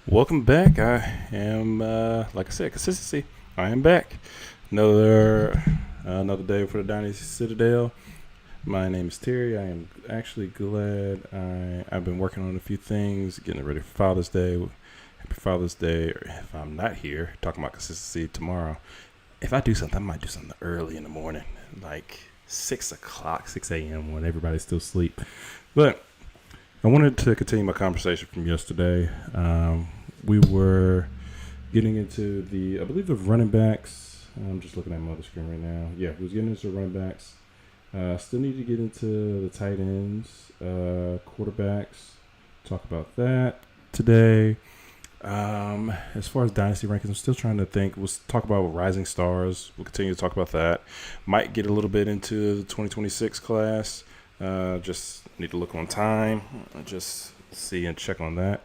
Welcome back. I am, like I said, consistency. I am back. Another day for the Dynasty Citadel. My name is Terry. I am actually glad I've been working on a few things, getting ready for Father's Day. Happy Father's Day. If I'm not here, talking about consistency tomorrow. If I do something, I might do something early in the morning, like 6 o'clock, 6 a.m. when everybody's still asleep. But I wanted to continue my conversation from yesterday. We were getting into I believe the running backs. I'm just looking at my other screen right now. Yeah, we was getting into running backs. Still need to get into the tight ends, quarterbacks. Talk about that today. As far as dynasty rankings, I'm still trying to think. We'll talk about rising stars. We'll continue to talk about that. Might get a little bit into the 2026 class. Just need to look on time. Just see and check on that.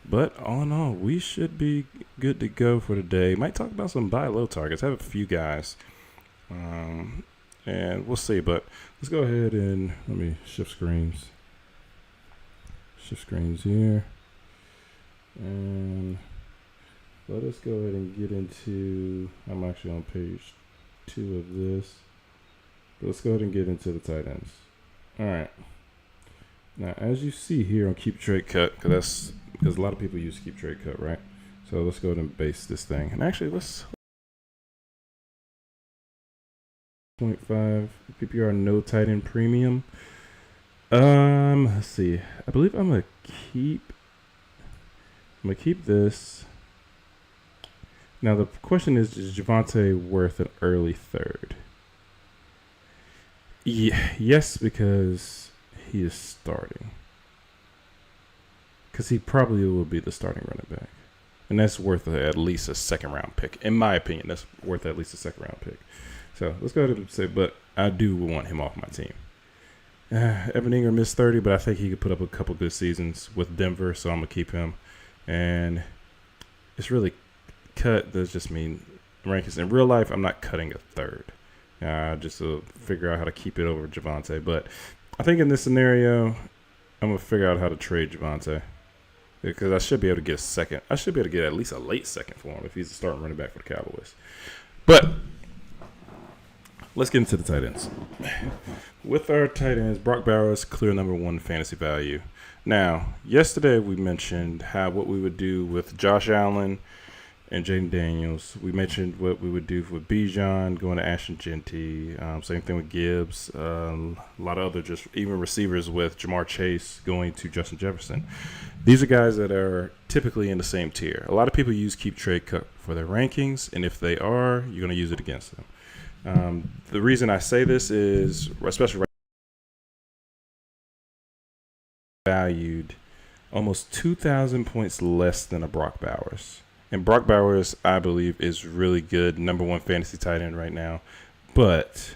But all in all, we should be good to go for today. Might talk about some buy low targets. I have a few guys. And we'll see. But let's go ahead and let me shift screens. Shift screens here. And let us go ahead and get into, I'm actually on page 2 of this. But let's go ahead and get into the tight ends. All right. Now, as you see here on Keep Trade Cut, because a lot of people use Keep Trade Cut, right? So let's go ahead and base this thing. And actually, let's 0.5 PPR no tight end premium. Let's see. I believe I'm gonna keep this. Now the question is Javonte worth an early third? Yes, because he is starting. Because he probably will be the starting running back. And that's worth at least a second round pick. In my opinion, that's worth at least a second round pick. So let's go ahead and say, but I do want him off my team. Evan Ingram missed 30, but I think he could put up a couple good seasons with Denver, so I'm going to keep him. And it's really cut. Does just mean rankings. In real life, I'm not cutting a third. Just to figure out how to keep it over Javonte. But I think in this scenario, I'm going to figure out how to trade Javonte. Because I should be able to get a second. I should be able to get at least a late second for him if he's a starting running back for the Cowboys. But let's get into the tight ends. With our tight ends, Brock Bowers, clear number 1 fantasy value. Now, yesterday we mentioned what we would do with Josh Allen and Jaden Daniels. We mentioned what we would do with Bijan going to Ashton Genty. Same thing with Gibbs. A lot of other just even receivers with Jamar Chase going to Justin Jefferson. These are guys that are typically in the same tier. A lot of people use Keep Trade Cut for their rankings, and if they are, you're going to use it against them. The reason I say this is, especially valued almost 2,000 points less than a Brock Bowers. And Brock Bowers, I believe, is really good, number 1 fantasy tight end right now. But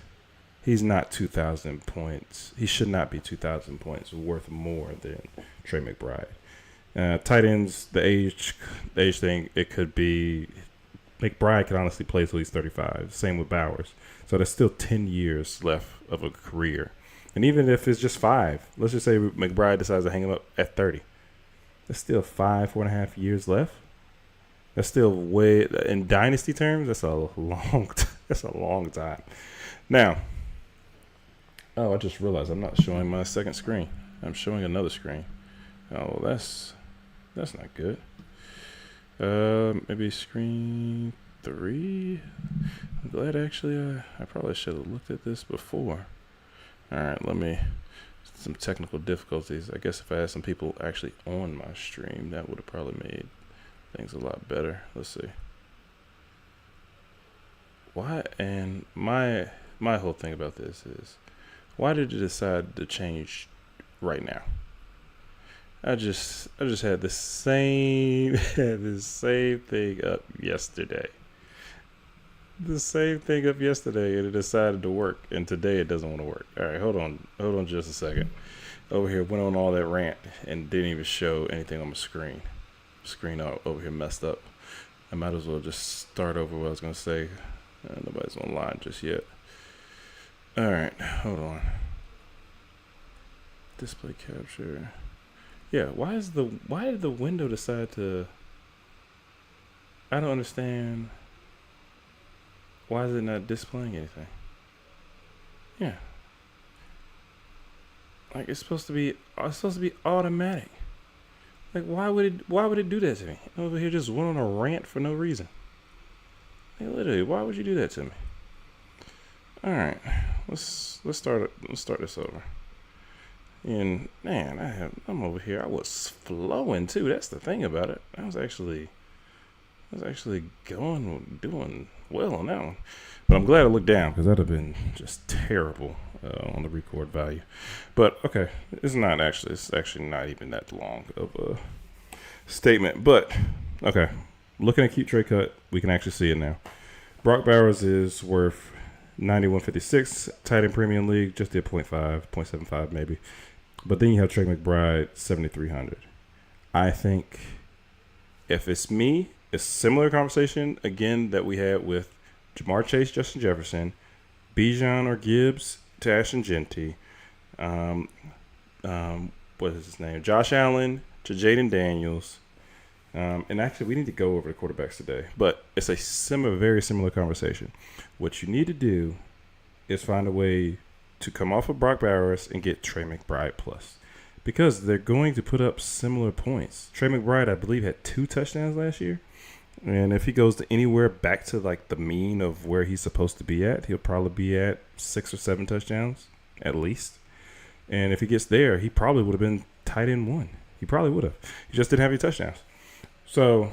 he's not 2,000 points. He should not be 2,000 points worth more than Trey McBride. Tight ends, the age thing, it could be McBride could honestly play till he's 35. Same with Bowers. So there's still 10 years left of a career. And even if it's just 5, let's just say McBride decides to hang him up at 30. There's still 4.5 years left. That's still way, in dynasty terms, that's a long time. Now, I just realized I'm not showing my second screen. I'm showing another screen. Oh, that's not good. Maybe screen 3. I'm glad actually I probably should have looked at this before. All right, some technical difficulties. I guess if I had some people actually on my stream, that would have probably made things a lot better. Let's see. Why? And my whole thing about this is, why did you decide to change right now? I just had the same thing up yesterday. The same thing up yesterday, and it decided to work. And today it doesn't want to work. All right, hold on just a second. Over here, went on all that rant and didn't even show anything on my screen. Screen over here messed up. I might as well just start over what I was gonna say. Nobody's online just yet. All right, hold on. Display capture. Yeah, why did the window decide to I don't understand. Why is it not displaying anything? Yeah, like it's supposed to be. It's supposed to be automatic. Like why would it? Why would it do that to me? Over here, just went on a rant for no reason. Like literally, why would you do that to me? All right, let's start this over. And man, I'm over here. I was flowing too. That's the thing about it. I was actually doing well on that one. But I'm glad I looked down because that'd have been just terrible on the record value. But okay, it's actually not even that long of a statement. But okay, looking at Keep Trade Cut, we can actually see it now. Brock Bowers is worth 91.56. Tight end Premium League just did 0.75 maybe. But then you have Trey McBride 7,300. I think if it's me, it's a similar conversation again that we had with Jamar Chase, Justin Jefferson, Bijan or Gibbs to Ashton Genty, what is his name? Josh Allen to Jaden Daniels. And actually, we need to go over the quarterbacks today, but it's a very similar conversation. What you need to do is find a way to come off of Brock Bowers and get Trey McBride plus, because they're going to put up similar points. Trey McBride, I believe, had 2 touchdowns last year. And if he goes to anywhere back to like the mean of where he's supposed to be at, he'll probably be at 6 or 7 touchdowns at least. And if he gets there, he probably would have been tight end 1. He probably would have. He just didn't have any touchdowns. So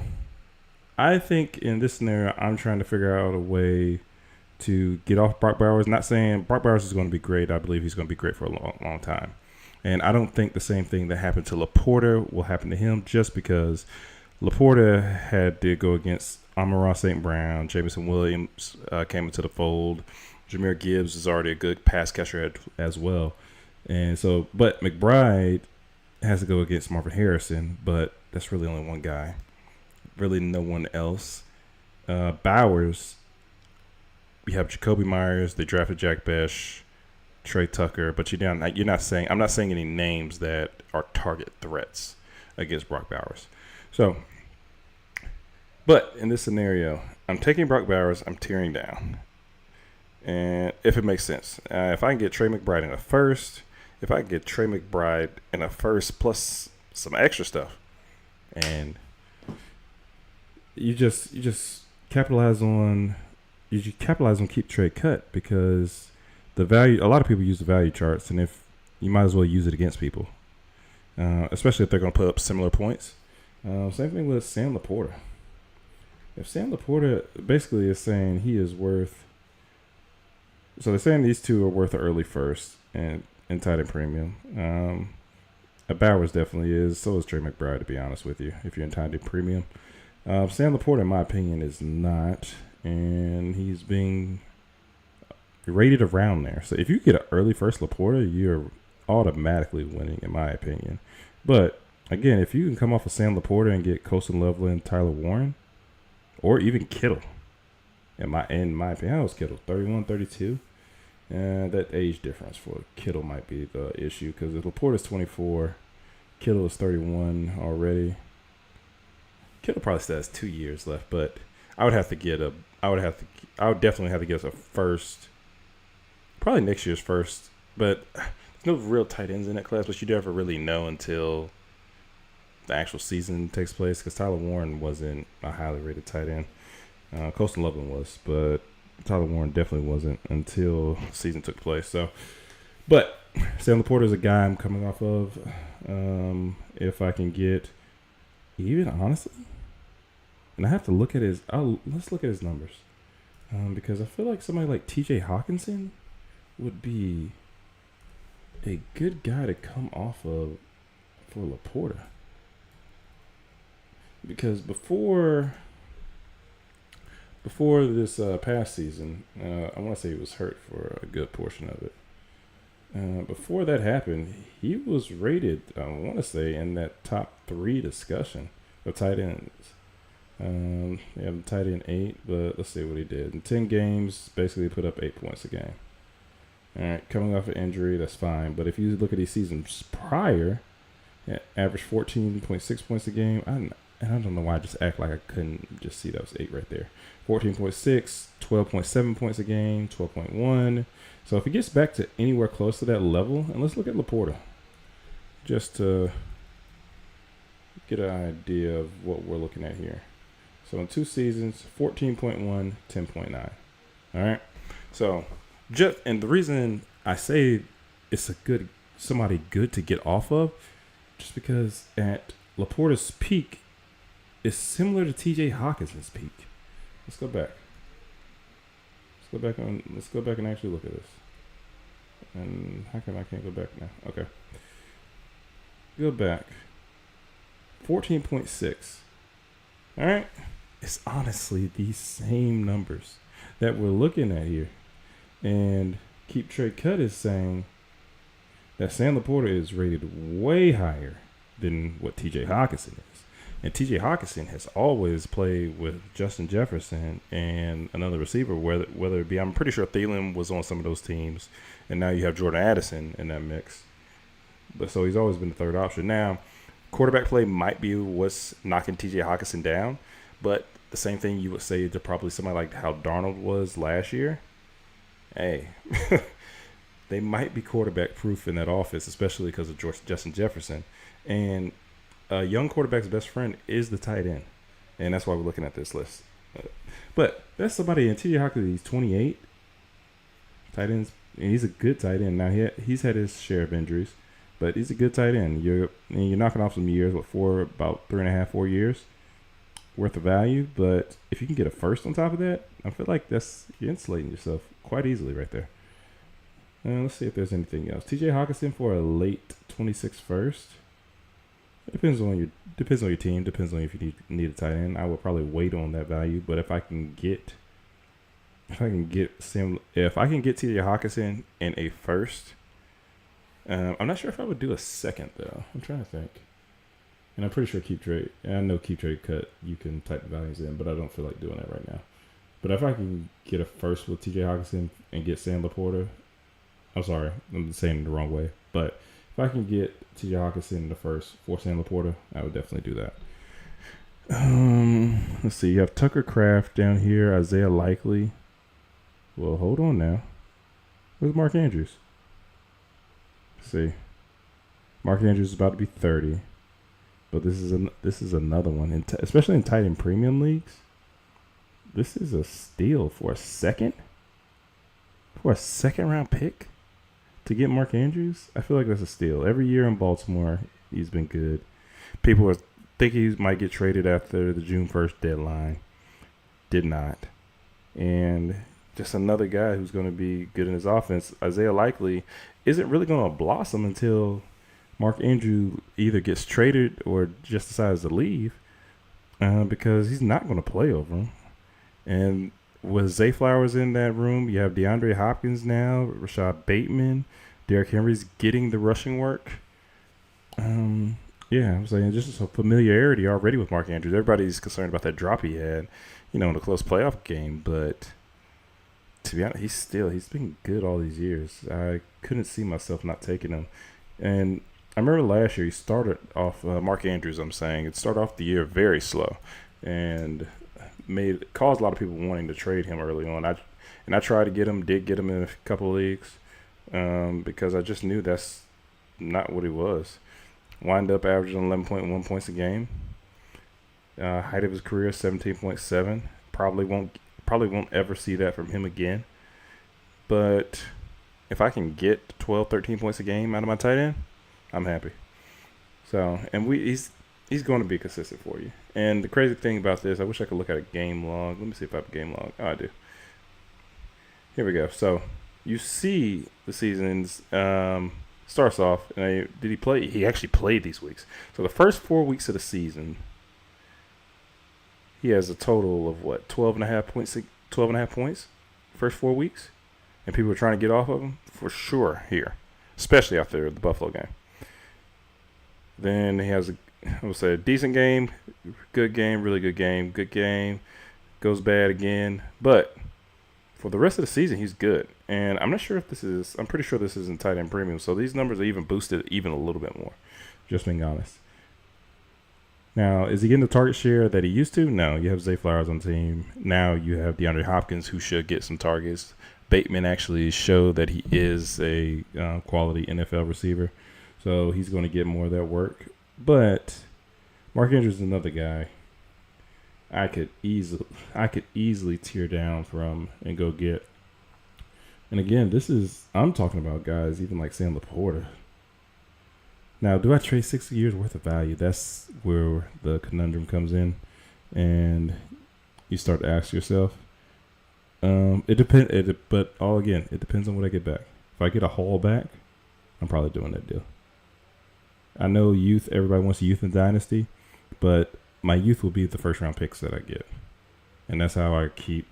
I think in this scenario, I'm trying to figure out a way to get off Brock Bowers. Not saying Brock Bowers is going to be great. I believe he's going to be great for a long, long time. And I don't think the same thing that happened to Laporta will happen to him, just because Laporta had to go against Amon-Ra St. Brown. Jameson Williams came into the fold. Jahmyr Gibbs is already a good pass catcher as well. And so, but McBride has to go against Marvin Harrison, but that's really only one guy. Really no one else. Bowers, we have Jacoby Myers. They drafted Jack Besh, Trey Tucker, but I'm not saying any names that are target threats against Brock Bowers. So, but in this scenario, I'm taking Brock Bowers, I'm tearing down. And if it makes sense, if I can get Trey McBride in a first, plus some extra stuff, and you just capitalize on Keep Trade Cut, because the value, a lot of people use the value charts, and if you might as well use it against people, especially if they're going to put up similar points. Same thing with Sam Laporta. If Sam Laporta basically is saying he is worth, so they're saying these two are worth an early first and tight end premium. Bowers definitely is. So is Trey McBride, to be honest with you, if you're in tight end premium. Sam Laporta, in my opinion, is not, and he's being rated around there. So if you get an early first Laporta, you're automatically winning, in my opinion. But again, if you can come off of Sam Laporta and get Colston Loveland, Tyler Warren, or even Kittle, in my opinion, how was Kittle? 31, 32? That age difference for Kittle might be the issue, because if Laporta's 24, Kittle is 31 already. Kittle probably still has 2 years left, but I would definitely have to get a first, probably next year's first. But there's no real tight ends in that class, but you never really know until the actual season takes place, because Tyler Warren wasn't a highly rated tight end. Colston Loveland was, but Tyler Warren definitely wasn't until the season took place. So, but Sam Laporta is a guy I'm coming off of. If I can get, even honestly, and I have to look at let's look at his numbers, because I feel like somebody like T.J. Hawkinson would be a good guy to come off of for Laporta, because before this past season, I want to say he was hurt for a good portion of it. Before that happened, he was rated, I want to say, in that top 3 discussion of tight ends. They have tight end 8, but let's see what he did. In 10 games, basically put up 8 points a game. All right, coming off an injury, that's fine. But if you look at these seasons prior, averaged 14.6 points a game. And I don't know why I just act like I couldn't just see that was 8 right there. 14.6, 12.7 points a game, 12.1. So if he gets back to anywhere close to that level, and let's look at Laporta, just to get an idea of what we're looking at here. So in 2 seasons, 14.1, 10.9. All right. So and the reason I say it's somebody good to get off of, just because at Laporta's peak is similar to TJ Hawkinson's peak. Let's go back. Let's go back and actually look at this. And how come I can't go back now? Okay. Go back. 14.6. All right. It's honestly these same numbers that we're looking at here. And Keep Trade Cut is saying that Sam Laporta is rated way higher than what TJ Hawkinson is. And TJ Hawkinson has always played with Justin Jefferson and another receiver, whether it be, I'm pretty sure Thielen was on some of those teams, and now you have Jordan Addison in that mix. But so he's always been the third option. Now, quarterback play might be what's knocking TJ Hawkinson down, but the same thing you would say to probably somebody like how Darnold was last year. Hey, they might be quarterback proof in that offense, especially because of Justin Jefferson. And a young quarterback's best friend is the tight end. And that's why we're looking at this list. But that's somebody in TJ Hawkinson. He's 28. Tight ends, and he's a good tight end. Now, he's had his share of injuries, but he's a good tight end. You're knocking off some years, about 3.5, 4 years worth of value. But if you can get a first on top of that, I feel like you're insulating yourself quite easily right there. Let's see if there's anything else. TJ Hawkinson for a late 26 first. It depends on your team. Depends on if you need a tight end. I would probably wait on that value. But if I can get TJ Hawkinson in a first, I'm not sure if I would do a second though. I'm trying to think. And I'm pretty sure Keep Trade. And I know Keep Trade Cut. You can type the values in, but I don't feel like doing that right now. But if I can get a first with TJ Hawkinson and get Sam Laporta, I'm sorry, I'm saying it the wrong way, but if I can get TJ Hawkinson in the first for Sam Laporta, I would definitely do that. Let's see. You have Tucker Kraft down here, Isaiah Likely. Well, hold on now. Where's Mark Andrews? Let's see. Mark Andrews is about to be 30, but this is another one, especially in tight end premium leagues. This is a steal for a second round pick. To get Mark Andrews, I feel like that's a steal. Every year in Baltimore, he's been good. People think he might get traded after the June 1st deadline. Did not. And just another guy who's going to be good in his offense. Isaiah Likely isn't really going to blossom until Mark Andrews either gets traded or just decides to leave because he's not going to play over him. And with Zay Flowers in that room, you have DeAndre Hopkins now, Rashad Bateman, Derrick Henry's getting the rushing work. I'm saying just a familiarity already with Mark Andrews. Everybody's concerned about that drop he had, in a close playoff game. But to be honest, he's been good all these years. I couldn't see myself not taking him. And I remember last year he started off, Mark Andrews, it started off the year very slow. And caused a lot of people wanting to trade him early on. I tried to did get him in a couple of leagues because I just knew that's not what he was. Wind up averaging 11.1 points a game. Height of his career 17.7. Probably won't ever see that from him again. But if I can get 12, 13 points a game out of my tight end, I'm happy. So he's going to be consistent for you. And the crazy thing about this, I wish I could look at a game log. Let me see if I have a game log. Oh, I do. Here we go. So you see the seasons starts off. Did he play? He actually played these weeks. So the first 4 weeks of the season, he has a total of 12.5 points. First 4 weeks, and people are trying to get off of him for sure here, especially after the Buffalo game. Then he has a decent game, good game, really good game, goes bad again. But for the rest of the season, he's good. And I'm pretty sure this isn't tight end premium. So these numbers are even boosted even a little bit more, just being honest. Now, is he getting the target share that he used to? No. You have Zay Flowers on the team. Now you have DeAndre Hopkins, who should get some targets. Bateman actually showed that he is a quality NFL receiver, so he's going to get more of that work. But Mark Andrews is another guy I could easily tear down from and go get. And again, I'm talking about guys even like Sam Laporta. Now, do I trade 6 years worth of value? That's where the conundrum comes in, and you start to ask yourself. It depends. It depends on what I get back. If I get a haul back, I'm probably doing that deal. I know youth. Everybody wants youth in Dynasty, but my youth will be the first round picks that I get, and that's how I keep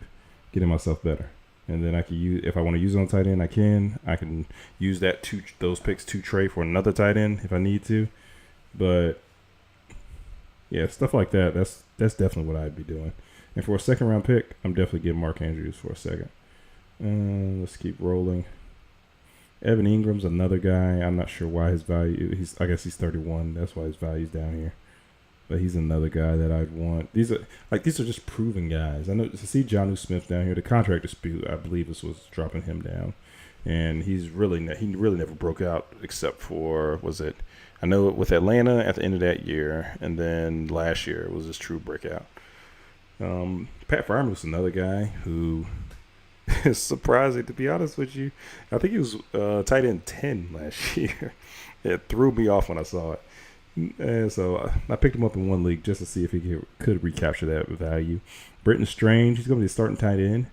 getting myself better. And then I can use, if I want to use it on tight end, I can use those picks to trade for another tight end if I need to. But yeah, stuff like that. That's definitely what I'd be doing. And for a second round pick, I'm definitely getting Mark Andrews for a second. Let's keep rolling. Evan Ingram's another guy. I'm not sure why his value. I guess he's 31. That's why his value's down here. But he's another guy that I'd want. These are just proven guys. I know to see Jonnu Smith down here. The contract dispute, I believe, was dropping him down, and he really never broke out except for I know with Atlanta at the end of that year, and then last year was his true breakout. Pat Freiermuth's another guy who is surprising, to be honest with you. I think he was tight end 10 last year. It threw me off when I saw it. And so I picked him up in one league just to see if he could recapture that value. Britton Strange, he's going to be a starting tight end.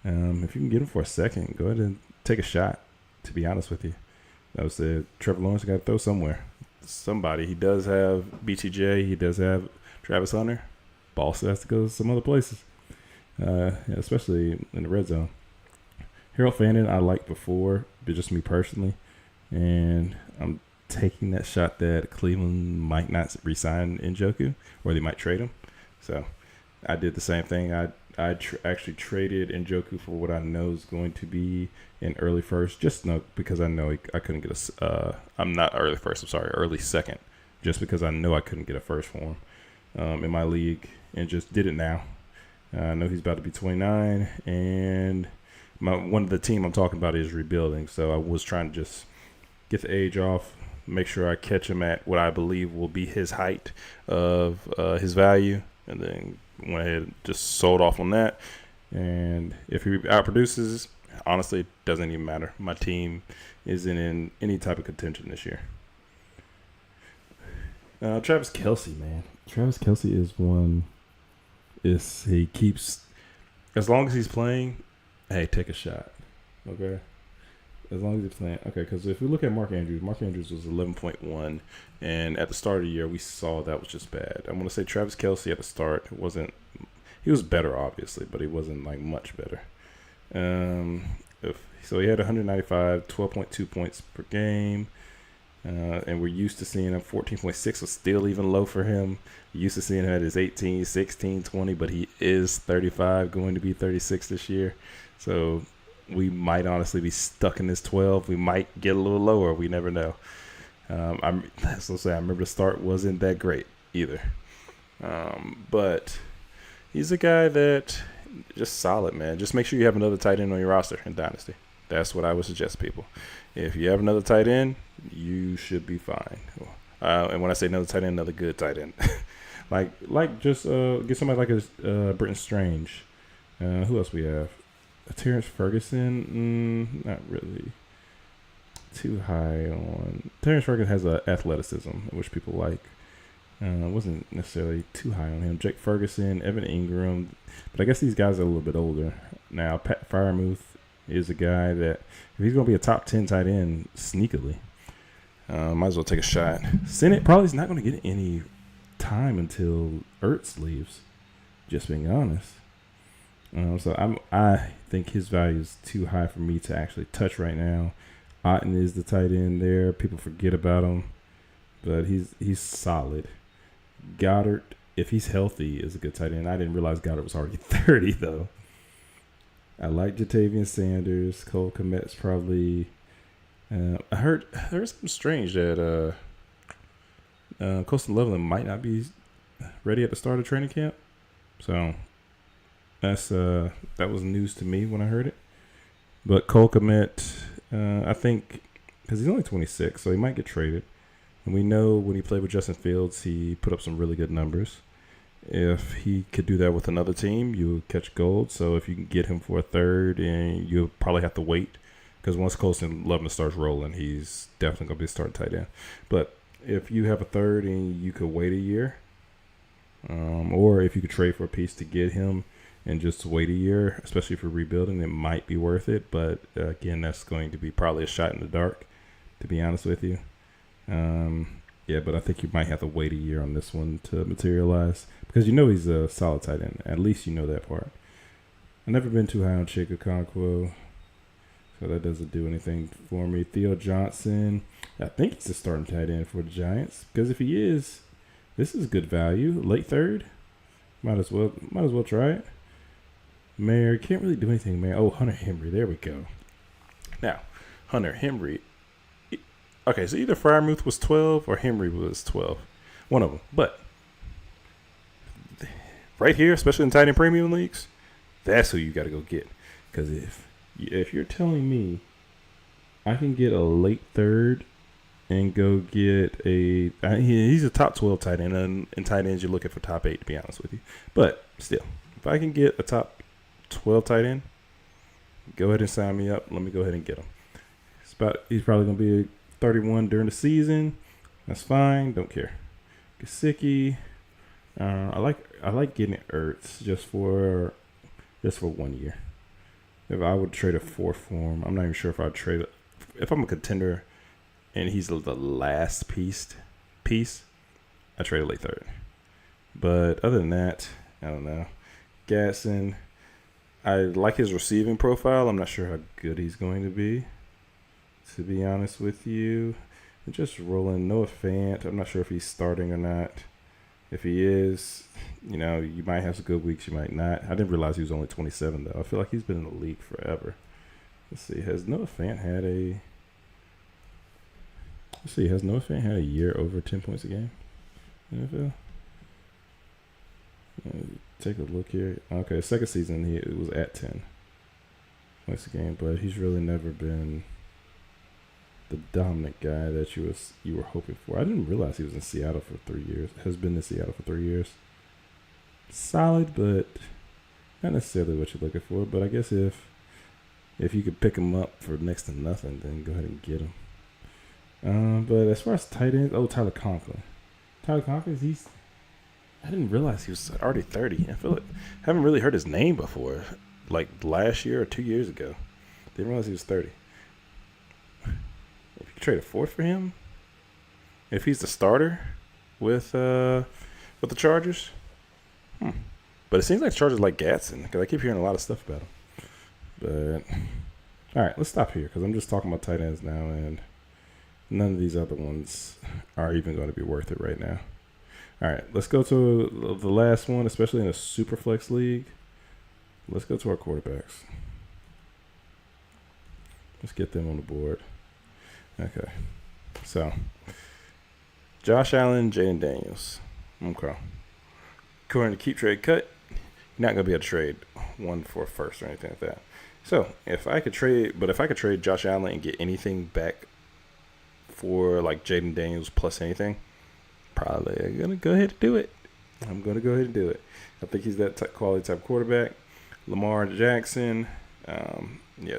If you can get him for a second, go ahead and take a shot, to be honest with you. That was Trevor Lawrence got to throw somewhere. Somebody. He does have BTJ. He does have Travis Hunter. Ball still has to go some other places, especially in the red zone. Harold Fannin I liked before, but just me personally. And I'm taking that shot that Cleveland might not re-sign Njoku, or they might trade him. So I did the same thing. I actually traded Njoku for what I know is going to be an early first, because I know I couldn't get I'm not early first, I'm sorry, early second, just because I know I couldn't get a first for him in my league, and just did it now. I know he's about to be 29, and one of the team I'm talking about is rebuilding, so I was trying to just get the age off, make sure I catch him at what I believe will be his height of his value, and then went ahead and just sold off on that. And if he outproduces, honestly, it doesn't even matter. My team isn't in any type of contention this year. Travis Kelce, man. Travis Kelce is one. He keeps, as long as he's playing, hey, take a shot. Okay? As long as he's playing. Okay, because if we look at Mark Andrews was 11.1, and at the start of the year, we saw that was just bad. I want to say Travis Kelce at the start he was better, obviously, but he wasn't, like, much better. So he had 195, 12.2 points per game. And we're used to seeing him 14.6 was still even low for him. We're used to seeing him at his 18, 16, 20, but he is 35, going to be 36 this year. So we might honestly be stuck in this 12. We might get a little lower. We never know. I remember the start wasn't that great either. But he's a guy that just solid, man. Just make sure you have another tight end on your roster in Dynasty. That's what I would suggest, people. If you have another tight end, you should be fine. And when I say another tight end, another good tight end. like just get somebody like a Britton Strange. Who else we have? Terrence Ferguson? Not really too high on. Terrence Ferguson has athleticism, which people like. Wasn't necessarily too high on him. Jake Ferguson, Evan Ingram. But I guess these guys are a little bit older. Now, Pat Freiermuth is a guy that, if he's going to be a top 10 tight end sneakily, might as well take a shot. Sennett probably is not going to get any time until Ertz leaves, just being honest. So I think his value is too high for me to actually touch right now. Otten is the tight end there. People forget about him, but he's solid. Goddard, if he's healthy, is a good tight end. I didn't realize Goddard was already 30, though. I like Jatavian Sanders. Cole Kmet's probably. I heard something strange that Colston Loveland might not be ready at the start of training camp. So that was news to me when I heard it. But Cole Kmet, I think, because he's only 26, so he might get traded. And we know when he played with Justin Fields, he put up some really good numbers. If he could do that with another team, you would catch gold. So if you can get him for a third, and you'll probably have to wait, because once Colston Loveman starts rolling, he's definitely going to be a starting tight end. But if you have a third and you could wait a year, or if you could trade for a piece to get him and just wait a year, especially if you're rebuilding, it might be worth it. But again, that's going to be probably a shot in the dark, to be honest with you. Yeah, but I think you might have to wait a year on this one to materialize, because he's a solid tight end. At least you know that part. I've never been too high on Chig Okonkwo, so that doesn't do anything for me. Theo Johnson, I think he's a starting tight end for the Giants, because if he is, this is good value. Late third, might as well try it. Mayer can't really do anything, man. Oh, Hunter Henry, there we go. Now, Hunter Henry. Okay, so either Freiermuth was 12 or Henry was 12. One of them. But right here, especially in tight end premium leagues, that's who you got to go get. Because if you're telling me I can get a late third and go get he's a top 12 tight end, and in tight ends you're looking for top 8, to be honest with you. But still, if I can get a top 12 tight end, go ahead and sign me up. Let me go ahead and get him. He's probably going to be 31 during the season. That's fine. Don't care. Gesicki. I like getting Ertz just for 1 year. If I would trade a fourth for him, I'm not even sure if I'd trade it. If I'm a contender and he's the last piece, I trade a late third. But other than that, I don't know. Gatson, I like his receiving profile. I'm not sure how good he's going to be honest with you. And just rolling Noah Fant. I'm not sure if he's starting or not. If he is, you might have some good weeks, you might not. I didn't realize he was only 27, though. I feel like he's been in the league forever. Let's see. Has Noah Fant had a year over 10 points a game in the NFL? Take a look here. Okay, second season it was at 10 points a game, but he's really never been the dominant guy that you were hoping for. I didn't realize he was in Seattle for 3 years. Has been in Seattle for 3 years. Solid, but not necessarily what you're looking for. But I guess if you could pick him up for next to nothing, then go ahead and get him. But as far as tight ends, Tyler Conklin. I didn't realize he was already 30. I feel like I haven't really heard his name before, like last year or 2 years ago. Didn't realize he was 30. If you could trade a fourth for him, if he's the starter with the Chargers, but it seems like the Chargers like Gatson, because I keep hearing a lot of stuff about him. But all right, let's stop here, because I'm just talking about tight ends now, and none of these other ones are even going to be worth it right now. All right, let's go to the last one, especially in a super flex league. Let's go to our quarterbacks. Let's get them on the board. Okay, so Josh Allen, Jaden Daniels. Okay. According to Keep Trade Cut, you're not going to be able to trade one for a first or anything like that. So if I could trade Josh Allen and get anything back for like Jaden Daniels plus anything, probably I'm going to go ahead and do it. I think he's that quality type quarterback. Lamar Jackson,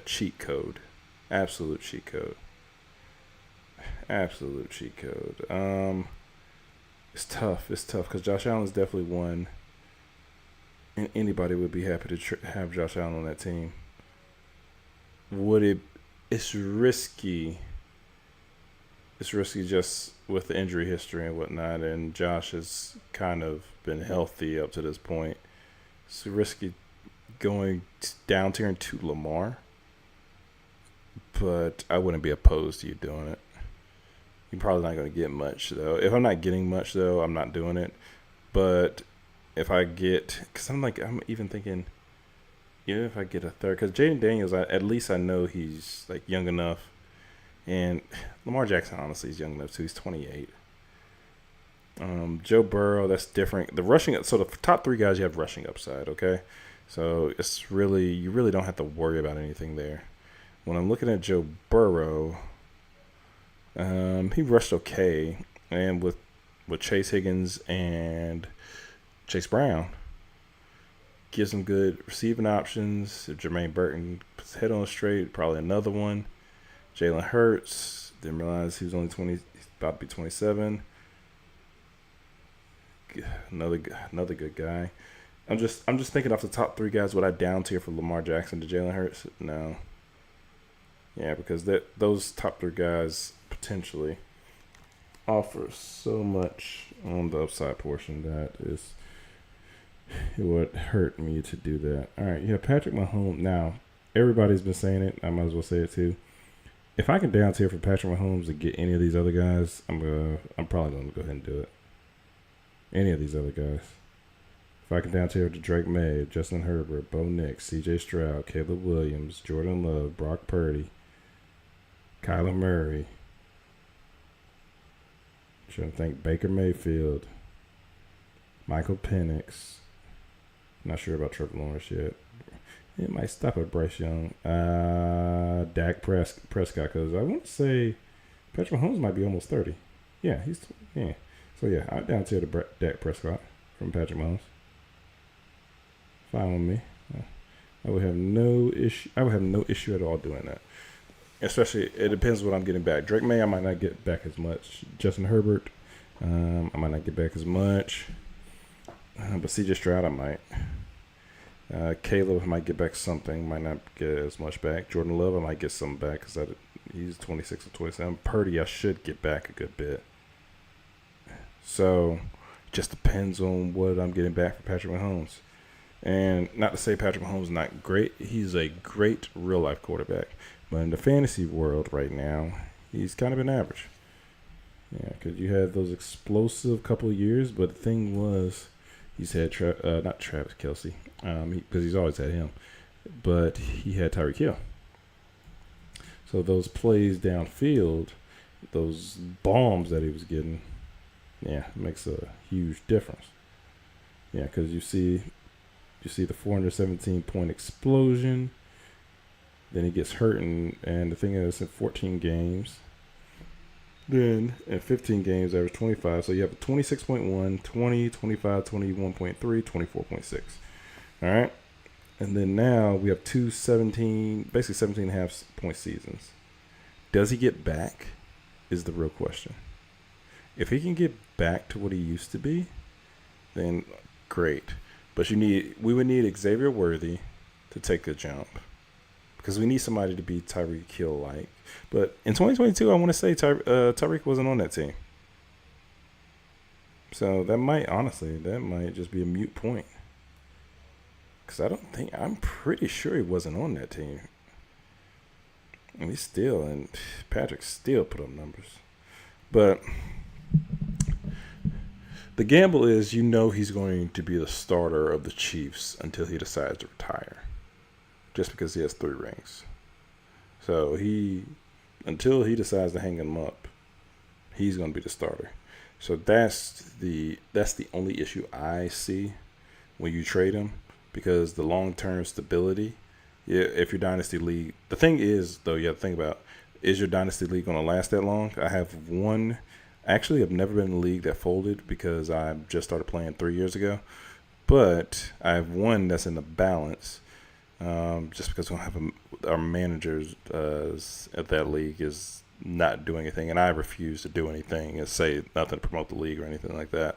cheat code. Absolute cheat code. It's tough because Josh Allen's definitely one, and anybody would be happy to have Josh Allen on that team. It's risky. It's risky just with the injury history and whatnot, and Josh has kind of been healthy up to this point. It's risky going down tier to Lamar, but I wouldn't be opposed to you doing it. You're probably not going to get much, though. If I'm not getting much, though, I'm not doing it. But if I get – because I'm even thinking, if I get a third – because Jaden Daniels, at least I know he's, like, young enough. And Lamar Jackson, honestly, is young enough, too. He's 28. Joe Burrow, that's different. The rushing, so the top 3 guys, you have rushing upside, okay? So it's really, you really don't have to worry about anything there. When I'm looking at Joe Burrow, he rushed okay, and with Chase Higgins and Chase Brown, gives him good receiving options. If Jermaine Burton puts his head on straight, probably another one. Jalen Hurts, didn't realize he was only 20, he's about to be 27. Another good guy. I'm just thinking off the top 3 guys. Would I down tier for Lamar Jackson to Jalen Hurts? No. Yeah, because those top 3 guys potentially offer so much on the upside portion that it would hurt me to do that. All right, yeah, Patrick Mahomes. Now, everybody's been saying it. I might as well say it too. If I can down tier for Patrick Mahomes to get any of these other guys, I'm probably going to go ahead and do it. Any of these other guys. If I can down tier to Drake May, Justin Herbert, Bo Nix, C.J. Stroud, Caleb Williams, Jordan Love, Brock Purdy, Kyler Murray. I'm trying to think. Baker Mayfield, Michael Penix. Not sure about Trevor Lawrence yet. It might stop at Bryce Young. Dak Prescott, because I want to say Patrick Mahomes might be almost 30. Yeah, yeah. So yeah, I down tier to Dak Prescott from Patrick Mahomes. Fine with me. I would have no issue. I would have no issue at all doing that. Especially, it depends what I'm getting back. Drake May, I might not get back as much. Justin Herbert, I might not get back as much. But C.J. Stroud, I might. Caleb, I might get back something. Might not get as much back. Jordan Love, I might get some back because he's 26 or 27. Purdy, I should get back a good bit. So, just depends on what I'm getting back from Patrick Mahomes. And not to say Patrick Mahomes is not great. He's a great real-life quarterback. But in the fantasy world right now, he's kind of been average. Yeah, because you had those explosive couple of years. But the thing was, he's had not Travis Kelce, because he's always had him. But he had Tyreek Hill. So those plays downfield, those bombs that he was getting, yeah, it makes a huge difference. Yeah, because you see the 417-point explosion. Then he gets hurt, and the thing is, in 14 games. Then in 15 games, average 25. So you have a 26.1, 20, 25, 21.3, 24.6. All right? And then now we have two 17, basically 17 and a half point seasons. Does he get back is the real question. If he can get back to what he used to be, then great. But we would need Xavier Worthy to take the jump, because we need somebody to be Tyreek Hill-like. But in 2022, I want to say Tyreek wasn't on that team. So that might just be a moot point. Because I'm pretty sure he wasn't on that team. And Patrick still put up numbers. But the gamble is, he's going to be the starter of the Chiefs until he decides to retire. Just because he has 3 rings. So until he decides to hang them up, he's going to be the starter. So that's the only issue I see when you trade him, because the long-term stability, if your dynasty league, the thing is, though, you have to think about, is your dynasty league going to last that long? I have one. Actually, I've never been in a league that folded because I just started playing 3 years ago. But I have one that's in the balance. Just because we don't have our managers at that league is not doing anything, and I refuse to do anything and say nothing to promote the league or anything like that.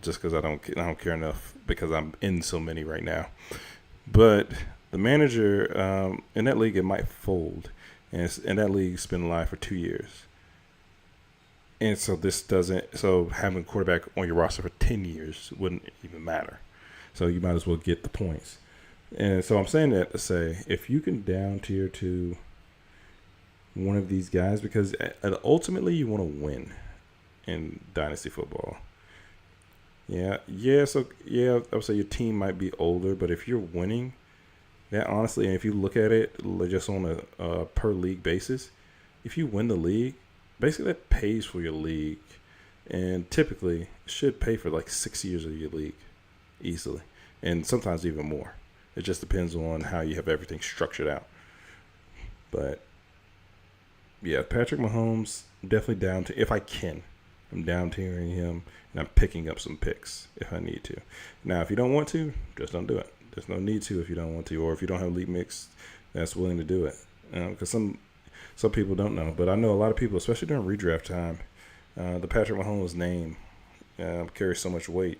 Just because I don't care enough, because I'm in so many right now. But the manager in that league, it might fold, and that league's been live for 2 years. And so having a quarterback on your roster for 10 years wouldn't even matter. So you might as well get the points. And so I'm saying that to say, if you can down tier to one of these guys, because ultimately you want to win in dynasty football. So I would say your team might be older, but if you're winning, that honestly, and if you look at it just on a per league basis, if you win the league, basically that pays for your league and typically should pay for like 6 years of your league easily, and sometimes even more. It just depends on how you have everything structured out. But yeah, Patrick Mahomes, definitely down to, if I can, I'm down tiering him, and I'm picking up some picks if I need to. Now, if you don't want to, just don't do it. There's no need to if you don't want to, or if you don't have league mix that's willing to do it. Because some people don't know, but I know a lot of people, especially during redraft time, the Patrick Mahomes name carries so much weight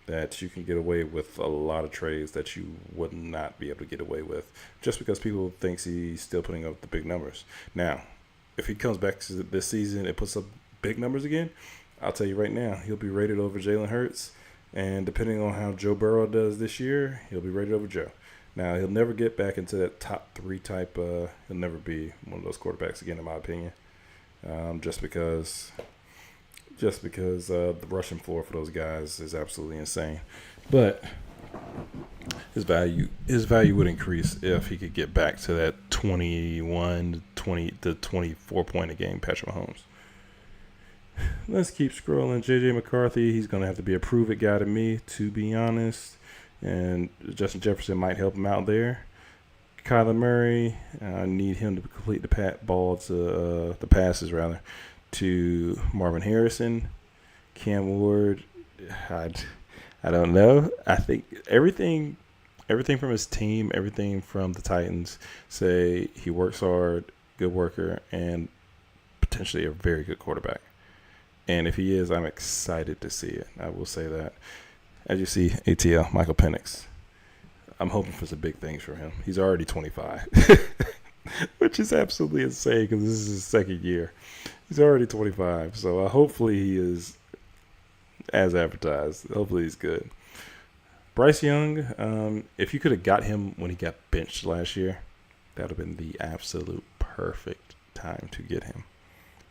that you can get away with a lot of trades that you would not be able to get away with just because people think he's still putting up the big numbers. Now, if he comes back this season and puts up big numbers again, I'll tell you right now, he'll be rated over Jalen Hurts. And depending on how Joe Burrow does this year, he'll be rated over Joe. Now, he'll never get back into that top 3 type. He'll never be one of those quarterbacks again, in my opinion, just because the rushing floor for those guys is absolutely insane. But his value would increase if he could get back to that 21 to 24 point a game Patrick Mahomes. Let's keep scrolling. J.J. McCarthy, he's going to have to be a prove-it guy to me, to be honest. And Justin Jefferson might help him out there. Kyler Murray, I need him to complete the passes to Marvin Harrison. Cam Ward, I don't know. I think everything from his team, everything from the Titans say he works hard, good worker, and potentially a very good quarterback. And if he is, I'm excited to see it. I will say that. As you see, ATL, Michael Penix, I'm hoping for some big things from him. He's already 25, which is absolutely insane because this is his second year. He's already 25, so hopefully he is as advertised. Hopefully he's good. Bryce Young, if you could have got him when he got benched last year, that would have been the absolute perfect time to get him.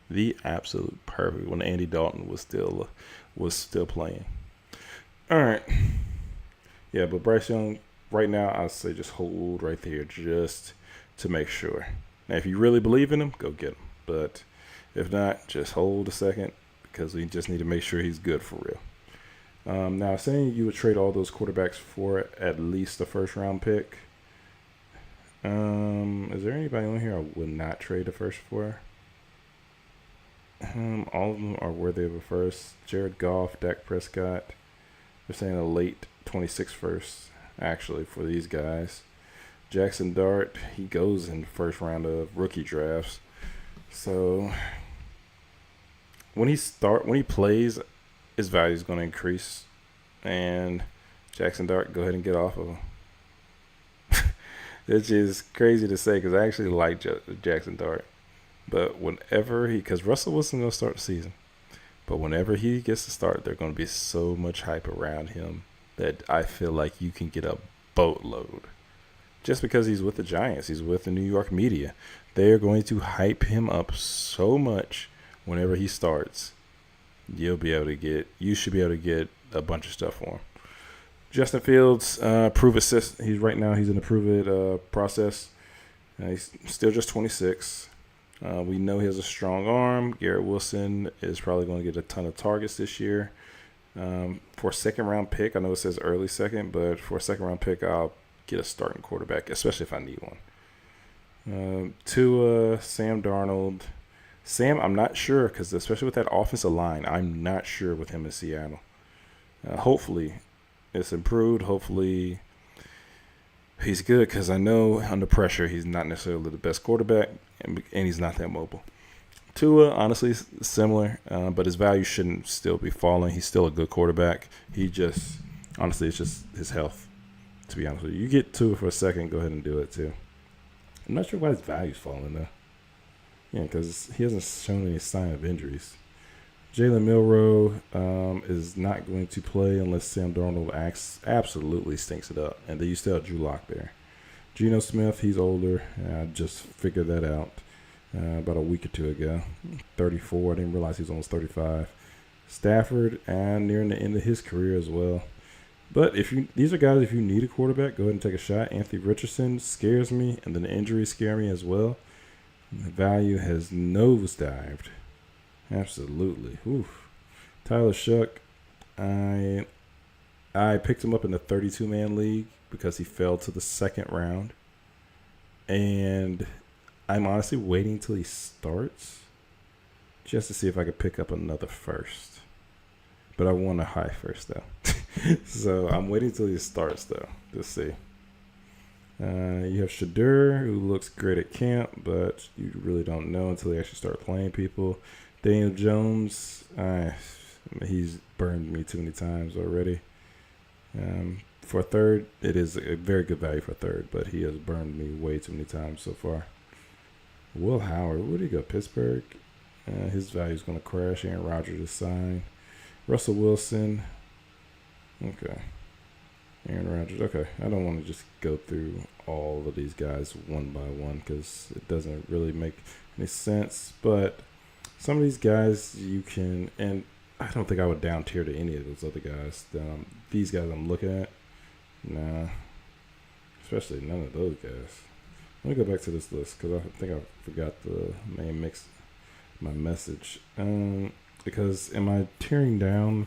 The absolute perfect when Andy Dalton was still playing. All right. Yeah, but Bryce Young, right now, I'd say just hold right there just to make sure. Now, if you really believe in him, go get him. But if not, just hold a second because we just need to make sure he's good for real. Now, saying you would trade all those quarterbacks for at least a first-round pick, is there anybody on here I would not trade a first for? All of them are worthy of a first. Jared Goff, Dak Prescott. They're saying a late 26 first, actually, for these guys. Jackson Dart, he goes in the first round of rookie drafts. So when he plays, his value is going to increase. And Jackson Dart, go ahead and get off of him. It's just crazy to say because I actually like Jackson Dart. But because Russell Wilson's going to start the season. But whenever he gets to start, there's going to be so much hype around him that I feel like you can get a boatload. Just because he's with the Giants, he's with the New York media. They are going to hype him up so much whenever he starts. You should be able to get a bunch of stuff for him. Justin Fields, prove it. He's in the prove it process. He's still just 26. We know he has a strong arm. Garrett Wilson is probably going to get a ton of targets this year. For a second-round pick, I know it says early second, but for a second-round pick, I'll get a starting quarterback, especially if I need one. Tua, Sam Darnold. Sam, I'm not sure because especially with that offensive line, I'm not sure with him in Seattle. Hopefully it's improved. Hopefully he's good because I know under pressure he's not necessarily the best quarterback. And he's not that mobile. Tua, honestly, similar, but his value shouldn't still be falling. He's still a good quarterback. Honestly, it's just his health, to be honest with you. You get Tua for a second, go ahead and do it, too. I'm not sure why his value's falling, though. Yeah, because he hasn't shown any sign of injuries. Jalen Milroe is not going to play unless Sam Darnold absolutely stinks it up. And then you still have Drew Lock there. Geno Smith, he's older. I just figured that out about a week or two ago. 34. I didn't realize he was almost 35. Stafford, and nearing the end of his career as well. But these are guys, if you need a quarterback, go ahead and take a shot. Anthony Richardson scares me, and then the injuries scare me as well. The value has nosedived. Absolutely. Oof. Tyler Shuck, I picked him up in the 32-man league because he fell to the second round. And I'm honestly waiting till he starts just to see if I could pick up another first. But I want a high first, though. So I'm waiting till he starts, though, to see. You have Shadur, who looks great at camp, but you really don't know until he actually start playing people. Daniel Jones, he's burned me too many times already. For a third, it is a very good value for a third, but he has burned me way too many times so far. Will Howard, where did he go? Pittsburgh? His value is going to crash. Aaron Rodgers is signed. Russell Wilson. Okay. Aaron Rodgers. Okay. I don't want to just go through all of these guys one by one because it doesn't really make any sense. But some of these guys you can, and I don't think I would down tier to any of those other guys. These guys I'm looking at, nah. Especially none of those guys. Let me go back to this list because I think I forgot the main my message. Because am I tearing down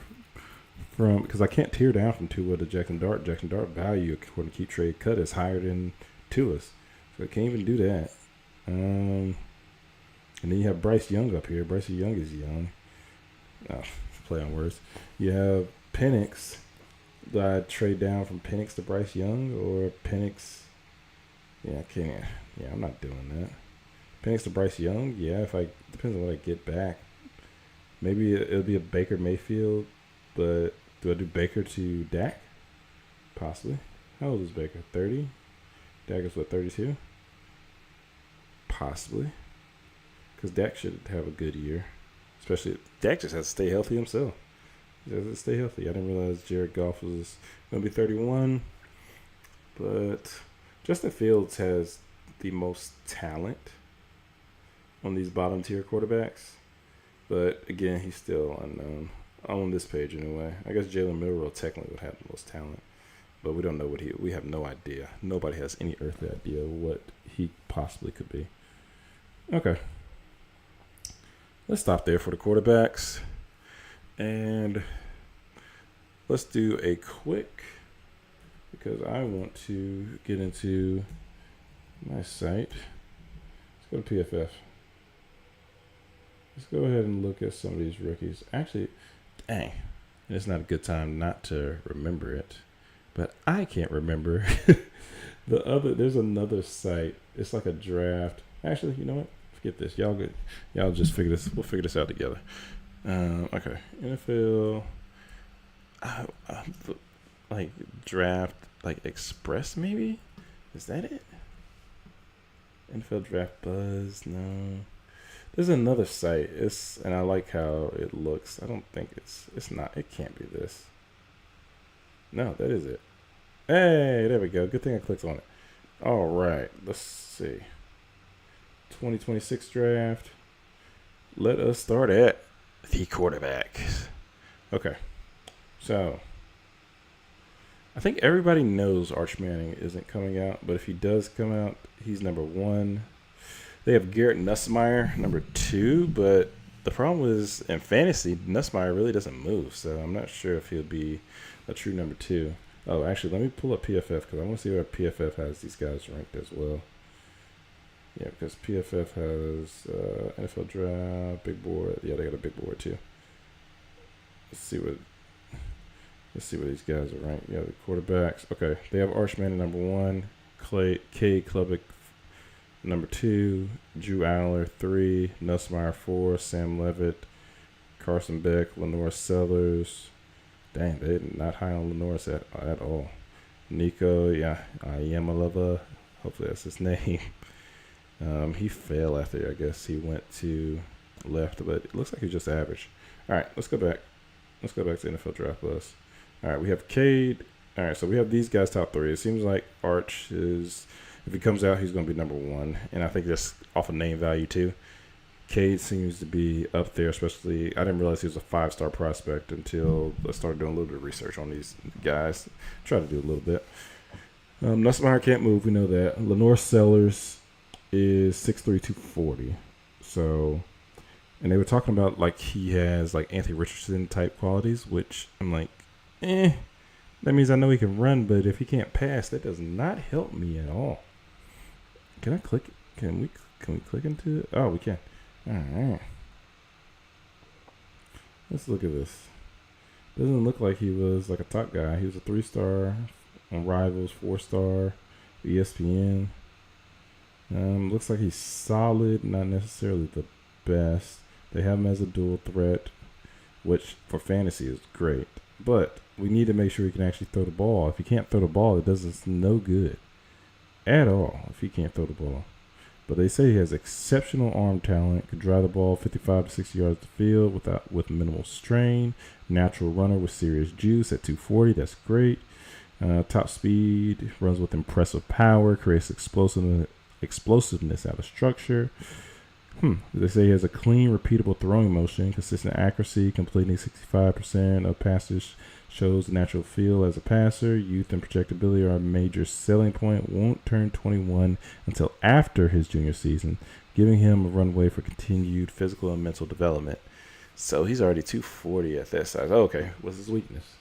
from, because I can't tear down from Tua to Jackson Dart. Jackson Dart value according to Keep Trade Cut is higher than Tua's. So I can't even do that. And then you have Bryce Young up here. Bryce Young is young. Play on words. You have Penix. Do I trade down from Penix to Bryce Young or Penix? Yeah, I can't. Yeah, I'm not doing that. Penix to Bryce Young? Yeah, depends on what I get back. Maybe it'll be a Baker Mayfield, but do I do Baker to Dak? Possibly. How old is Baker? 30? Dak is what, 32? Possibly. Because Dak should have a good year. Especially, Dak just has to stay healthy himself. He has to stay healthy. I didn't realize Jared Goff was going to be 31. But Justin Fields has the most talent on these bottom tier quarterbacks. But again, he's still unknown. On this page anyway. I guess Jalen Milroe technically would have the most talent. But we don't know we have no idea. Nobody has any earthly idea what he possibly could be. Okay. Let's stop there for the quarterbacks. And let's do a quick, because I want to get into my site. Let's go to PFF. Let's go ahead and look at some of these rookies. Actually, dang, it's not a good time not to remember it. But I can't remember there's another site. It's like a draft. Actually, you know what? Forget this. Y'all just figure this. We'll figure this out together. Okay. NFL, like draft, like Express maybe? Is that it? NFL Draft Buzz? No. There's another site. And I like how it looks. I don't think it's not. It can't be this. No, that is it. Hey, there we go. Good thing I clicked on it. All right. Let's see. 2026 draft. Let us start at the quarterback. Okay. So, I think everybody knows Arch Manning isn't coming out, but if he does come out, he's number 1. They have Garrett Nussmeier, number 2, but the problem is in fantasy, Nussmeier really doesn't move, so I'm not sure if he'll be a true number 2. Oh, actually, let me pull up PFF because I want to see where PFF has these guys ranked as well. Yeah, because PFF has NFL Draft, big board. Yeah, they got a big board too. Let's see what these guys are ranked. Yeah, the quarterbacks. Okay, they have Arch Manning number 1, Cade Klubnik number 2, Drew Aller 3, Nussmeier 4, Sam Levitt, Carson Beck, Lenore Sellers. Dang, they're not high on Lenore at all. Nico, Yamalova. Hopefully that's his name. He fell after, I guess he went to left, but it looks like he's just average. All right, let's go back. Let's go back to NFL Draft Plus. All right, we have Cade. All right, so we have these guys top 3. It seems like Arch is, if he comes out, he's going to be number 1. And I think that's off of name value too. Cade seems to be up there, especially, I didn't realize he was a 5-star prospect until I started doing a little bit of research on these guys. Try to do a little bit. Nussmeier can't move, we know that. Lenore Sellers is 6'3", 240. So, And they were talking about like he has like Anthony Richardson type qualities, which I'm like, that means I know he can run, but if he can't pass, that does not help me at all. Can I click? Can we click into it? Oh, we can. All right. Let's look at this. Doesn't look like he was like a top guy. He was a 3-star on Rivals, 4-star, ESPN. Looks like he's solid, not necessarily the best. They have him as a dual threat, which for fantasy is great. But we need to make sure he can actually throw the ball. If he can't throw the ball, it does us no good at all if he can't throw the ball. But they say he has exceptional arm talent, could drive the ball 55 to 60 yards to the field with minimal strain. Natural runner with serious juice at 240. That's great. Top speed, runs with impressive power, creates explosiveness out of structure. They say he has a clean, repeatable throwing motion, consistent accuracy, completing 65% of passes, shows natural feel as a passer. Youth and projectability are a major selling point. Won't turn 21 until after his junior season, giving him a runway for continued physical and mental development. So he's already 240 at that size. Okay, what's his weakness?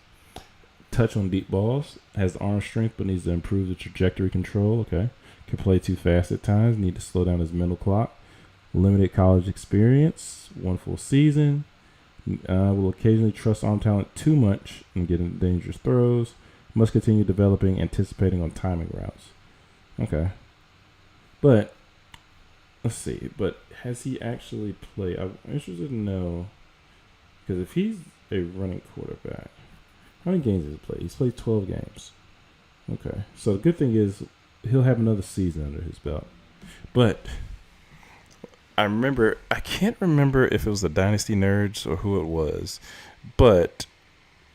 Touch on deep balls. Has the arm strength, but needs to improve the trajectory control. Okay. Can play too fast at times. Need to slow down his mental clock. Limited college experience. 1 full season. Will occasionally trust arm talent too much and get into dangerous throws. Must continue developing, anticipating on timing routes. Okay. But, let's see. But has he actually played? I'm interested to know. Because if he's a running quarterback, how many games has he played? He's played 12 games. Okay. So the good thing is he'll have another season under his belt. But I can't remember if it was the Dynasty Nerds or who it was, but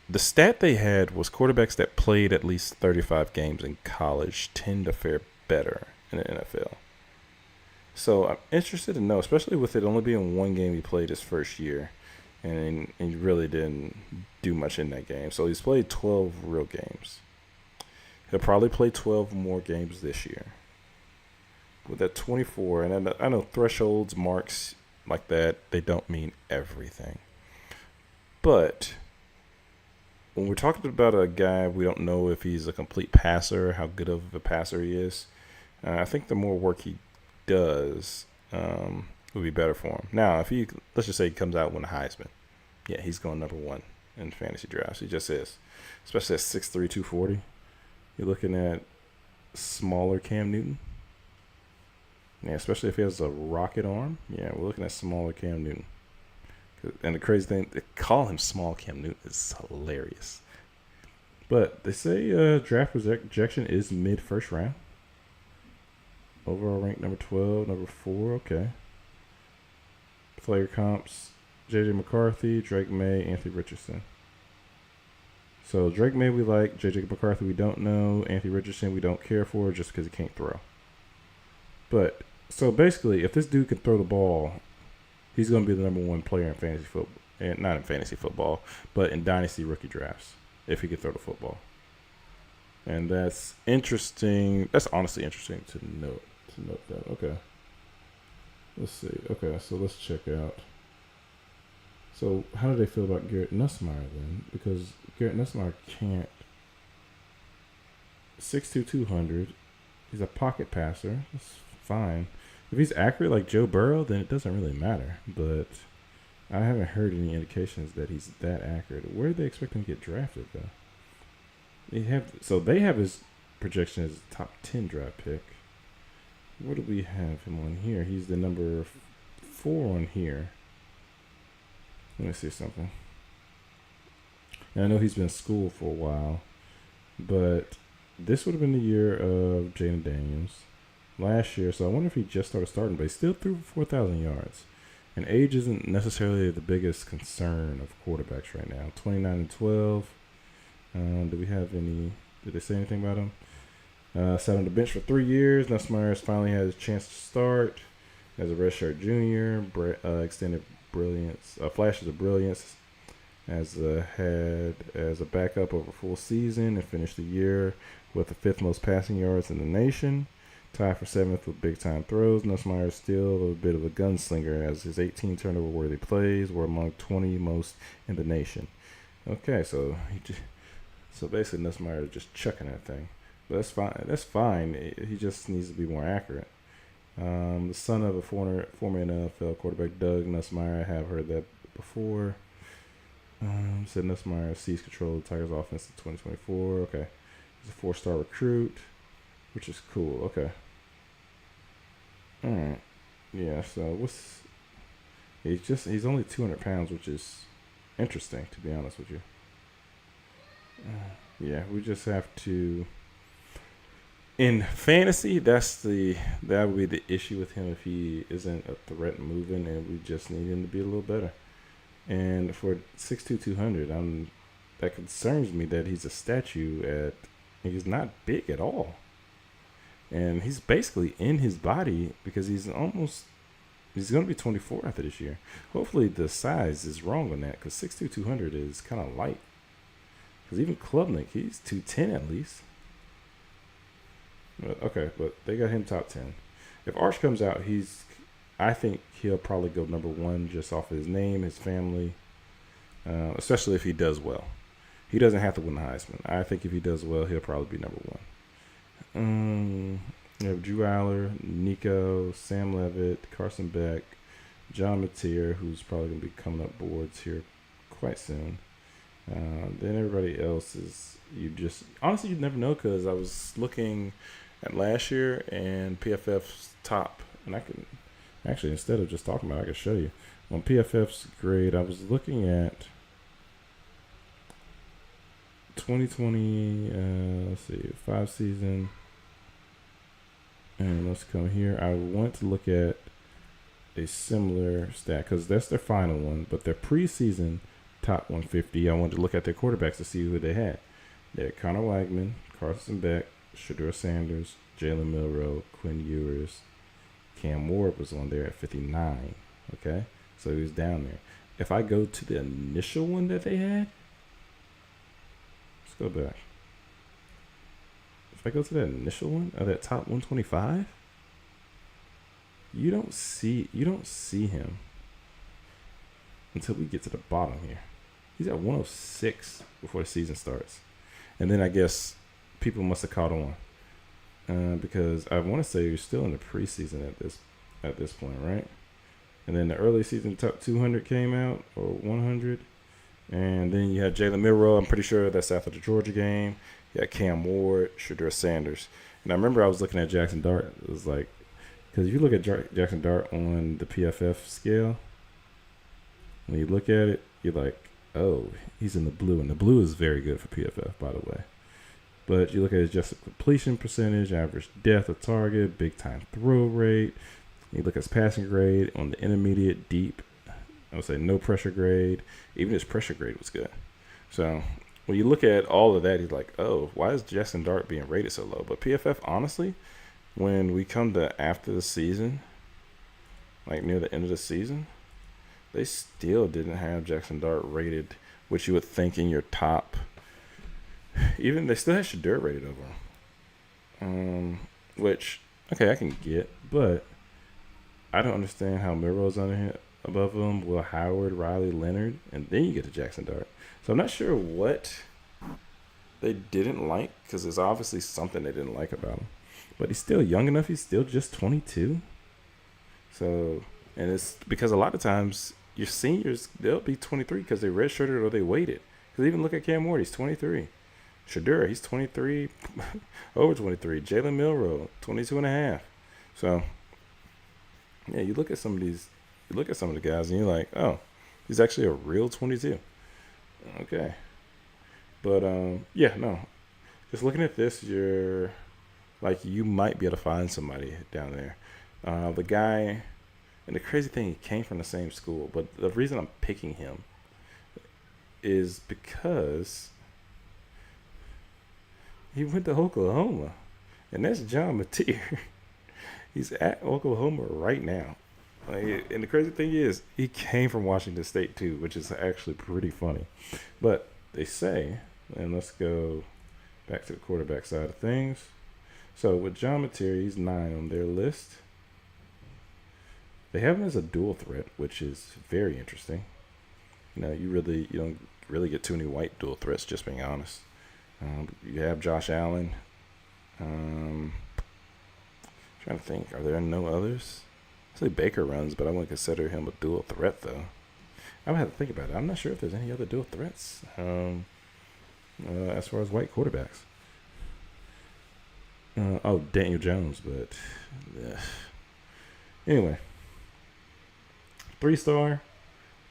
the stat they had was quarterbacks that played at least 35 games in college tend to fare better in the NFL. So I'm interested to know, especially with it only being one game he played his first year, and he really didn't do much in that game. So he's played 12 real games. He'll probably play 12 more games this year. With that 24, and I know thresholds, marks like that, they don't mean everything. But when we're talking about a guy, we don't know if he's a complete passer, how good of a passer he is. I think the more work he does would be better for him. Now, if let's just say he comes out with a Heisman. Yeah, he's going number 1 in fantasy drafts. He just is. Especially at 6'3", 240. You're looking at smaller Cam Newton. Yeah, especially if he has a rocket arm. Yeah, we're looking at smaller Cam Newton. And the crazy thing, they call him small Cam Newton. It's hilarious. But they say draft projection is mid-first round. Overall rank number 12, number 4. Okay. Player comps, J.J. McCarthy, Drake May, Anthony Richardson. So Drake May we like, J.J. McCarthy we don't know, Anthony Richardson we don't care for just because he can't throw. But, so basically, if this dude can throw the ball, he's going to be the number 1 player in fantasy football. And not in fantasy football, but in dynasty rookie drafts, if he can throw the football. And that's interesting. That's honestly interesting to note that. Okay. Let's see. Okay, so let's check out. So how do they feel about Garrett Nussmeier then? Because Garrett Nussmeier can't. 6'2", 200. He's a pocket passer. That's fine. If he's accurate like Joe Burrow, then it doesn't really matter. But I haven't heard any indications that he's that accurate. Where do they expect him to get drafted, though? They have his projection as a top 10 draft pick. Where do we have him on here? He's the number 4 on here. Let me see something. And I know he's been in school for a while, but this would have been the year of Jaden Daniels last year, so I wonder if he just started starting, but he still threw 4,000 yards. And age isn't necessarily the biggest concern of quarterbacks right now. 29 and 12. Do we have any? Did they say anything about him? Sat on the bench for 3 years. Nussmeier has finally had his chance to start as a redshirt junior. Extended brilliance, flashes of brilliance as a backup over a full season and finished the year with the 5th most passing yards in the nation. Tied for 7th with big time throws. Nussmeier is still a bit of a gunslinger as his 18 turnover worthy plays were among 20 most in the nation. Okay, so basically Nussmeier is just chucking that thing. But that's fine. That's fine. He just needs to be more accurate. The son of a former NFL quarterback, Doug Nussmeier, I have heard that before. Said Nussmeier seized control of the Tigers offense in 2024. Okay. He's a 4-star recruit, which is cool. Okay. All right. Yeah, so he's only 200 pounds, which is interesting, to be honest with you. Yeah, we just have to. In fantasy, that would be the issue with him if he isn't a threat moving, and we just need him to be a little better. And for 6'2", 200, that concerns me that he's a statue he's not big at all. And he's basically in his body because he's going to be 24 after this year. Hopefully the size is wrong on that because 6'2", 200 is kind of light. Because even Klubnik, he's 210 at least. But they got him top 10. If Arch comes out, I think he'll probably go number 1 just off of his name, his family, especially if he does well. He doesn't have to win the Heisman. I think if he does well, he'll probably be number 1. You have Drew Aller, Nico, Sam Levitt, Carson Beck, John Mateer, who's probably going to be coming up boards here quite soon. Then everybody else is honestly, you never know because I was looking at last year and PFF's top, and I can actually, instead of just talking about it, I can show you. On PFF's grade, I was looking at 2020, let's see, 5 season, and let's come here. I want to look at a similar stat because that's their final one, but their preseason top 150, I wanted to look at their quarterbacks to see who they had. They had Connor Wagman, Carson Beck, Shedeur Sanders, Jalen Milroe, Quinn Ewers. Cam Ward was on there at 59. Okay, so he was down there. If I go to the initial one that they had, let's go back. If I go to that initial one, that top 125, you don't see him until we get to the bottom here. He's at 106 before the season starts. And then I guess people must have caught on because I want to say you're still in the preseason at this point, right? And then the early season top 200 came out, or 100. And then you had Jalen Milroe. I'm pretty sure that's after the Georgia game. You had Cam Ward, Shedeur Sanders. And I remember I was looking at Jackson Dart. It was like, because if you look at Jackson Dart on the PFF scale, when you look at it, you're like, oh, he's in the blue. And the blue is very good for PFF, by the way. But you look at his just completion percentage, average depth of target, big time throw rate. You look at his passing grade on the intermediate, deep. I would say no pressure grade. Even his pressure grade was good. So when you look at all of that, he's like, oh, why is Jackson Dart being rated so low? But PFF, honestly, when we come to after the season, like near the end of the season, they still didn't have Jackson Dart rated, which you would think in your top. Even they still had Shedeur rated over him. Which, okay, I can get, but I don't understand how Milroe's under him, above him, Will Howard, Riley Leonard, and then you get to Jackson Dart. So I'm not sure what they didn't like, because there's obviously something they didn't like about him. But he's still young enough. He's still just 22. So, and it's because a lot of times your seniors, they'll be 23 because they redshirted or they waited. Because even look at Cam Ward, he's 23. Shedeur, he's 23, over 23. Jalen Milroe, 22 and a half. So, yeah, you look at some of the guys and you're like, oh, he's actually a real 22. Okay. But, yeah, no. Just looking at this, you might be able to find somebody down there. The guy, and the crazy thing, he came from the same school, but the reason I'm picking him is because he went to Oklahoma, and that's John Mateer. He's at Oklahoma right now. And the crazy thing is, he came from Washington State too, which is actually pretty funny. But they say, and let's go back to the quarterback side of things. So with John Mateer, he's 9 on their list. They have him as a dual threat, which is very interesting. You don't really get too many white dual threats, just being honest. You have Josh Allen. Trying to think, are there no others? I say Baker runs, but I wouldn't consider him a dual threat, though. I would have to think about it. I'm not sure if there's any other dual threats as far as white quarterbacks. Daniel Jones, but anyway. 3-star,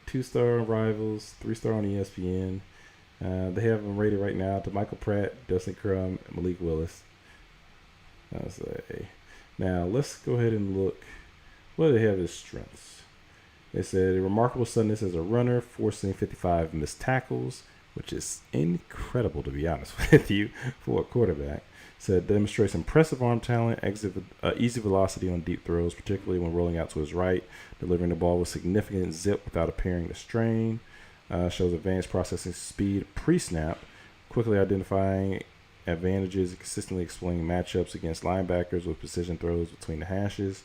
2-star on Rivals, 3-star on ESPN. They have them rated right now to Michael Pratt, Dustin Crum, and Malik Willis. Now, let's go ahead and look. What do they have as strengths? They said a remarkable suddenness as a runner, forcing 55 missed tackles, which is incredible, to be honest with you, for a quarterback. Said demonstrates impressive arm talent, easy velocity on deep throws, particularly when rolling out to his right, delivering the ball with significant zip without appearing to strain. Shows advanced processing speed pre-snap, quickly identifying advantages, consistently exploiting matchups against linebackers with precision throws between the hashes.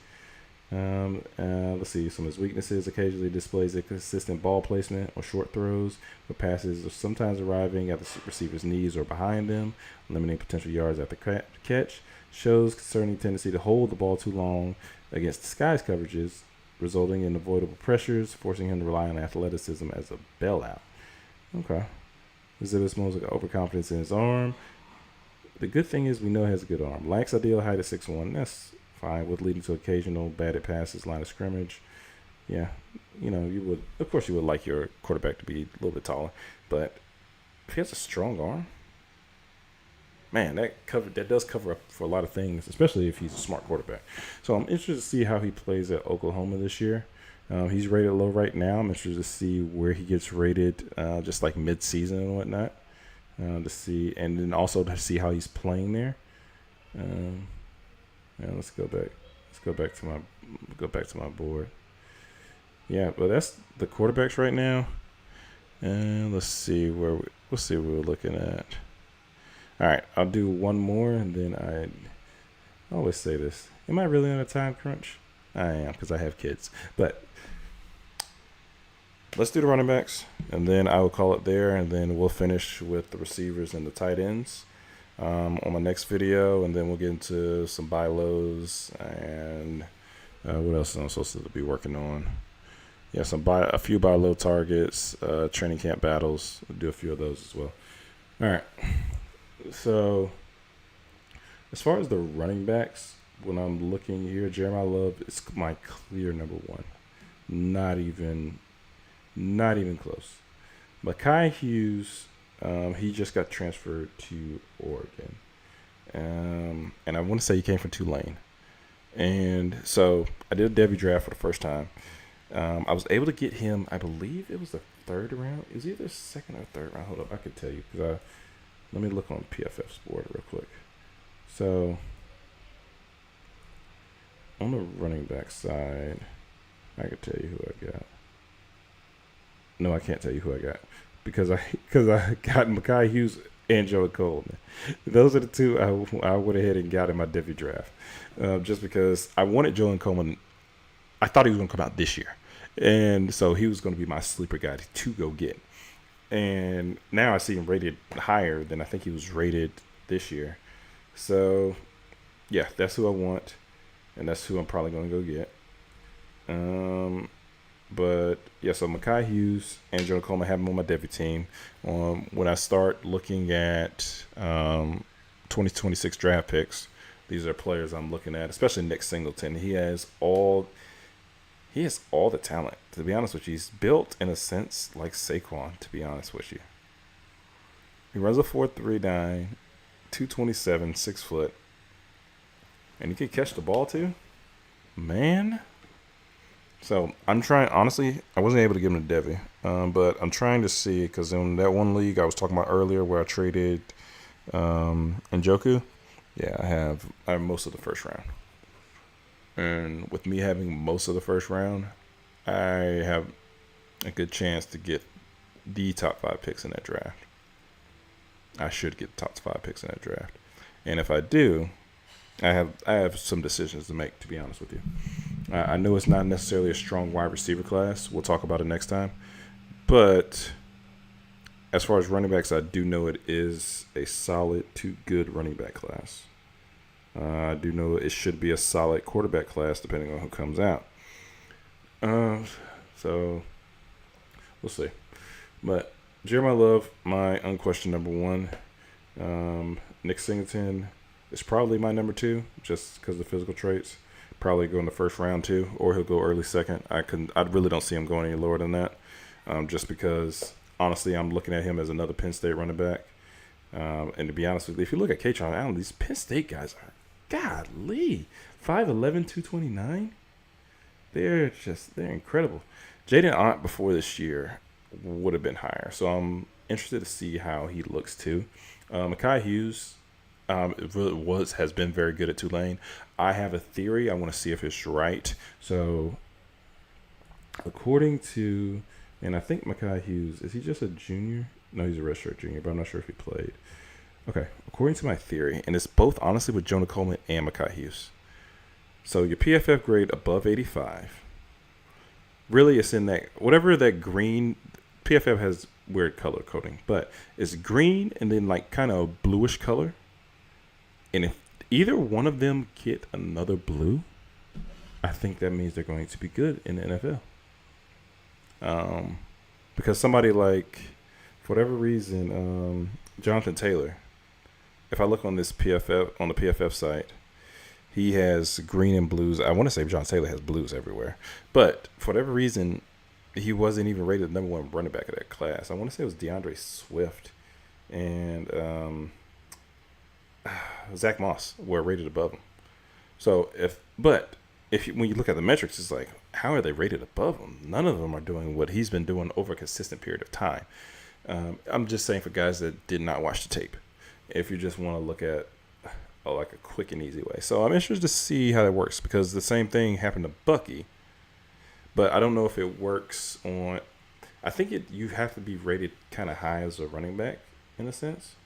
Let's see, some of his weaknesses. Occasionally displays a consistent ball placement or short throws, with passes are sometimes arriving at the receiver's knees or behind them, limiting potential yards at the catch. Shows concerning tendency to hold the ball too long against disguise coverages, resulting in avoidable pressures, forcing him to rely on athleticism as a bailout. Okay. Exhibits most like overconfidence in his arm. The good thing is we know he has a good arm. Lacks ideal height at 6'1". That's fine, with leading to occasional batted passes, line of scrimmage. Yeah, you would like your quarterback to be a little bit taller, but if he has a strong arm, man, that does cover up for a lot of things, especially if he's a smart quarterback. So I'm interested to see how he plays at Oklahoma this year. He's rated low right now. I'm interested to see where he gets rated, just like mid-season and whatnot, to see, and then also to see how he's playing there. Let's go back to my board. Yeah, but that's the quarterbacks right now. And let's see where we're looking at. All right, I'll do one more, and then I always say this. Am I really on a time crunch? I am, because I have kids. But let's do the running backs, and then I will call it there, and then we'll finish with the receivers and the tight ends on my next video, and then we'll get into some buy lows and what else am I supposed to be working on? Yeah, a few buy low targets, training camp battles. We'll do a few of those as well. All right. So as far as the running backs, when I'm looking here, Jeremiah Love is my clear number one. Not even close. Mekhi Hughes, he just got transferred to Oregon. And I want to say he came from Tulane. And so I did a Devy draft for the first time. I was able to get him, I believe it was the third round. It was either second or third round. Hold up, I could tell you. Let me look on PFF's board real quick. So on the running back side, I could tell you who I got. No, I can't tell you who I got because I got Mekhi Hughes and Joey Coleman. Those are the two I went ahead and got in my Devy draft, just because I wanted Joey Coleman. I thought he was going to come out this year, and so he was going to be my sleeper guy to go get. And now I see him rated higher than I think he was rated this year. So, yeah, that's who I want, and that's who I'm probably going to go get. But, yeah, so Mekhi Hughes and Jonah Coleman have him on my Devy team. When I start looking at 2026 draft picks, these are players I'm looking at, especially Nick Singleton. He has all the talent, to be honest with you. He's built, in a sense, like Saquon, to be honest with you. He runs a 4.39, 227, 6 foot. And he can catch the ball, too. Man. So, I'm trying, honestly, I wasn't able to give him to Devy. But I'm trying to see, because in that one league I was talking about earlier where I traded Njoku, yeah, I have most of the first round. And with me having most of the first round, I have a good chance to get the top 5 picks in that draft. I should get the top 5 picks in that draft. And if I do, I have some decisions to make, to be honest with you. I know it's not necessarily a strong wide receiver class. We'll talk about it next time. But as far as running backs, I do know it is a solid to good running back class. I do know it should be a solid quarterback class depending on who comes out. So we'll see. But Jeremiah Love, my unquestioned number one. Nick Singleton is probably my number two, just because of the physical traits. Probably go in the first round too, or he'll go early second. I really don't see him going any lower than that, just because honestly I'm looking at him as another Penn State running back. And to be honest with you, if you look at Katron Allen, these Penn State guys are godly 5'11", 229. They're incredible. Jaden Ott before this year would have been higher, so I'm interested to see how he looks too. Mekhi Hughes, it really has been very good at Tulane. I have a theory. I want to see if it's right. So, according to, and I think Mekhi Hughes, is he just a junior? No, he's a redshirt junior, but I'm not sure if he played. Okay, according to my theory, and it's both honestly with Jonah Coleman and Mekhi Hughes. So your PFF grade above 85. Really, it's in that whatever that green. PFF has weird color coding, but it's green and then like kind of bluish color. And if either one of them get another blue, I think that means they're going to be good in the NFL. Because somebody like, for whatever reason, Jonathan Taylor, if I look on this PFF on the PFF site, he has green and blues. I want to say John Taylor has blues everywhere, but for whatever reason, he wasn't even rated the number one running back of that class. I want to say it was DeAndre Swift and Zach Moss were rated above him. So when you look at the metrics, it's like, how are they rated above him? None of them are doing what he's been doing over a consistent period of time. I'm just saying for guys that did not watch the tape, if you just want to look at like a quick and easy way. So I'm interested to see how that works, because the same thing happened to Bucky. But I don't know if it works on – I think you have to be rated kind of high as a running back in a sense.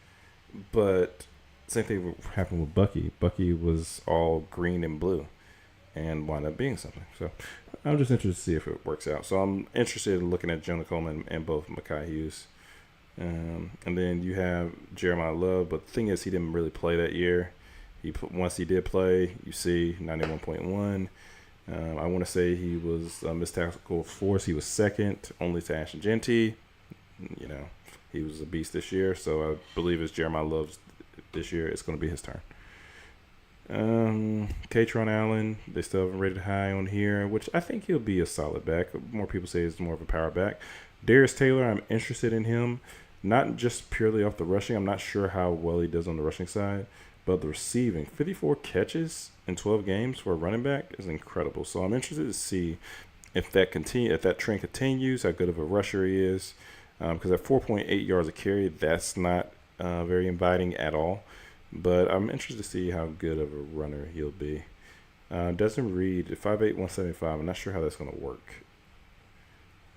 But same thing happened with Bucky. Bucky was all green and blue and wound up being something. So I'm just interested to see if it works out. So I'm interested in looking at Jonah Coleman and both Mekhi Hughes. And then you have Jeremiah Love. But the thing is, he didn't really play that year. Once he did play, you see 91.1. I want to say he was missed tackle force. He was second, only to Ashton Genty. You know, he was a beast this year. So I believe it's Jeremiah Love's this year. It's going to be his turn. Katron Allen, they still haven't rated high on here, which I think he'll be a solid back. More people say he's more of a power back. Darius Taylor, I'm interested in him, not just purely off the rushing. I'm not sure how well he does on the rushing side, but the receiving, 54 catches in 12 games for a running back is incredible. So I'm interested to see if that trend continues, how good of a rusher he is. Because at 4.8 yards a carry, that's not very inviting at all. But I'm interested to see how good of a runner he'll be. Desmond Reed, 5'8", 175. I'm not sure how that's going to work,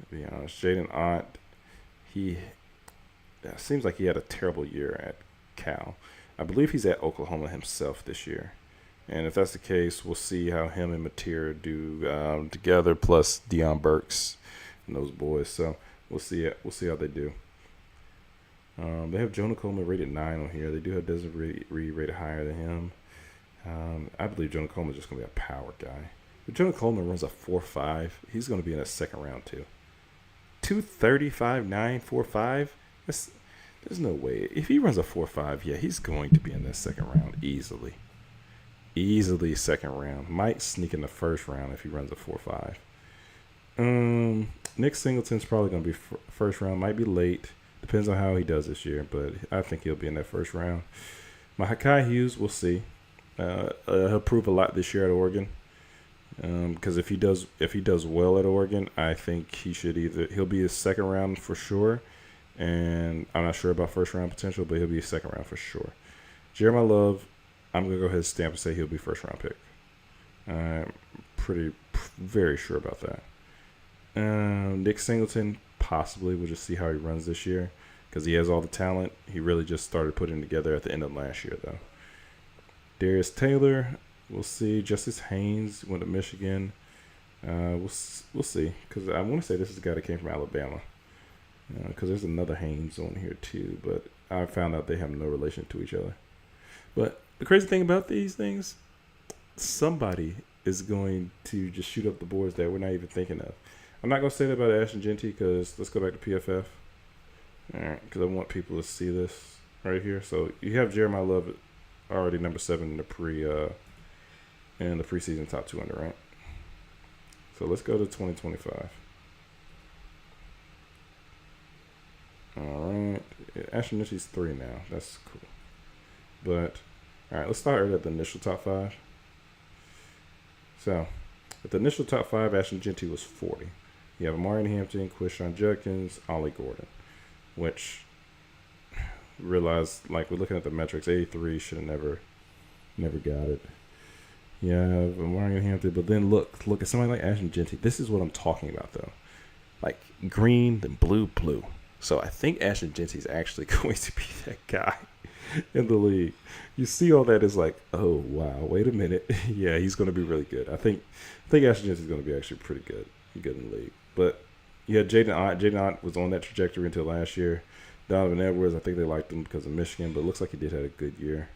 to be honest. Jaden Ott, seems like he had a terrible year at Cal. I believe he's at Oklahoma himself this year. And if that's the case, we'll see how him and Mateer do together, plus Deion Burks and those boys. So we'll see how they do. They have Jonah Coleman rated 9 on here. They do have Desmond Reed rated higher than him. I believe Jonah Coleman is just going to be a power guy. If Jonah Coleman runs a 4.5, he's going to be in a second round too. 235, 9, 4.5. There's no way. If he runs a 4.5, yeah, he's going to be in that second round easily. Easily second round. Might sneak in the first round if he runs a 4.5. Nick Singleton's probably going to be first round. Might be late. Depends on how he does this year, but I think he'll be in that first round. Mekhi Hughes, we'll see. He'll prove a lot this year at Oregon. Because if he does well at Oregon, I think he'll be a second round for sure. And I'm not sure about first round potential, but he'll be a second round for sure. Jeremiah Love, I'm going to go ahead and stamp and say he'll be first round pick. I'm very sure about that. Nick Singleton, possibly. We'll just see how he runs this year because he has all the talent. He really just started putting together at the end of last year, though. Darius Taylor, we'll see. Justice Haynes went to Michigan. We'll see, because I want to say this is a guy that came from Alabama. Because there's another Haynes on here too, but I found out they have no relation to each other. But the crazy thing about these things, somebody is going to just shoot up the boards that we're not even thinking of. I'm not going to say that about Ashton Genty, because let's go back to PFF. All right, because I want people to see this right here. So you have Jeremiah Love already number 7 in the preseason top 200, right? So let's go to 2025. All right, Ashton Genty's 3 now. That's cool. But all right, let's start at the initial top 5. So at the initial top 5, Ashton Genty was 40. You have Amari Hampton, Quishon Judkins, Ollie Gordon, which realized, like, we're looking at the metrics, 83 should have never got it. You have Amari Hampton, but then look at somebody like Ashton Genty. This is what I'm talking about, though. Like green, then blue. So I think Ashton Genty is actually going to be that guy in the league. You see all that is like, oh wow, wait a minute. Yeah, he's going to be really good. I think Ashton Genty is going to be actually pretty good in the league. But you had Jaden Ott. Jaden Ott was on that trajectory until last year. Donovan Edwards, I think they liked him because of Michigan, but it looks like he did have a good year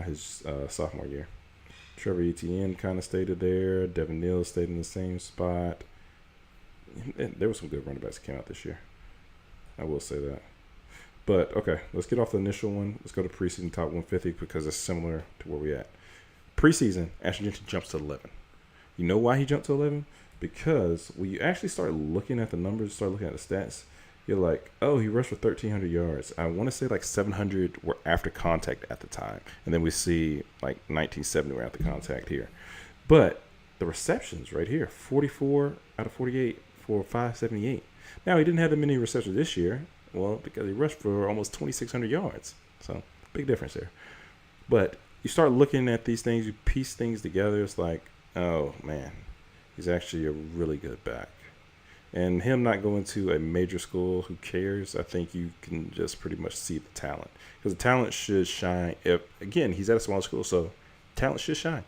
his sophomore year. Trevor Etienne kind of stayed there. Devin Neal stayed in the same spot. And there were some good running backs that came out this year. I will say that. But, okay, let's get off the initial one. Let's go to preseason top 150 because it's similar to where we're at. Preseason, Ashton Genty jumps to 11. You know why he jumped to 11? Because when you actually start looking at the numbers, start looking at the stats, you're like, oh, he rushed for 1,300 yards. I want to say like 700 were after contact at the time. And then we see like 1970 were after contact here. But the receptions right here, 44 out of 48 for 578. Now, he didn't have that many receptions this year. Well, because he rushed for almost 2,600 yards. So, big difference there. But you start looking at these things, you piece things together. It's like, oh, man, he's actually a really good back. And him not going to a major school, who cares? I think you can just pretty much see the talent. Because the talent should shine. Again, he's at a small school, so talent should shine.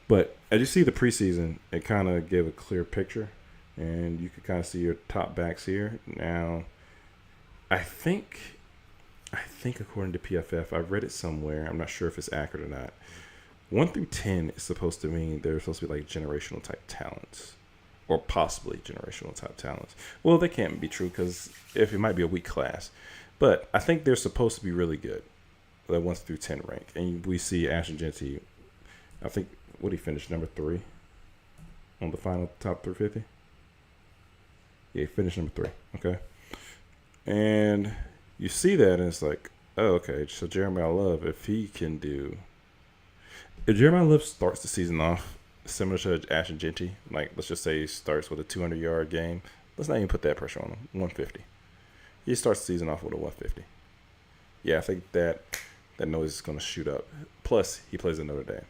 But as you see the preseason, it kind of gave a clear picture. And you could kind of see your top backs here. Now, I think according to PFF, I've read it somewhere. I'm not sure if it's accurate or not. 1 through 10 is supposed to mean they're supposed to be like generational type talents. Or possibly generational type talents. Well, that can't be true because if it might be a weak class. But I think they're supposed to be really good. That 1 through 10 rank. And we see Ashton Genty, I think, what he finished, number 3 on the final top 350? Yeah, he finished number 3. Okay. And you see that and it's like, oh, okay. So Jeremiah Love, if Jeremiah Love starts the season off similar to Ashton Genty, like let's just say he starts with a 200-yard game. Let's not even put that pressure on him. 150. He starts the season off with a 150. Yeah, I think that noise is going to shoot up. Plus, he plays at Notre Dame.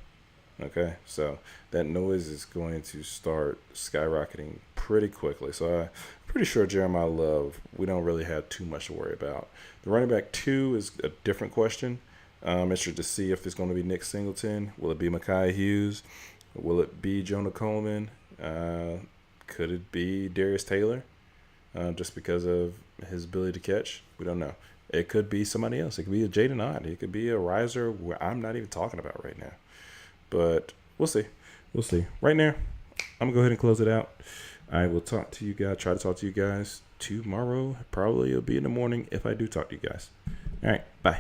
Okay, so that noise is going to start skyrocketing pretty quickly. So I'm pretty sure Jeremiah Love, we don't really have too much to worry about. The running back 2 is a different question. I'm interested to see if it's going to be Nick Singleton. Will it be Micaiah Hughes? Will it be Jonah Coleman? Could it be Darius Taylor? Just because of his ability to catch? We don't know. It could be somebody else. It could be a Jaden Ott. It could be a riser where I'm not even talking about right now. But we'll see. We'll see. Right now, I'm going to go ahead and close it out. I will talk to you guys, try to talk to you guys tomorrow. Probably it'll be in the morning if I do talk to you guys. All right. Bye.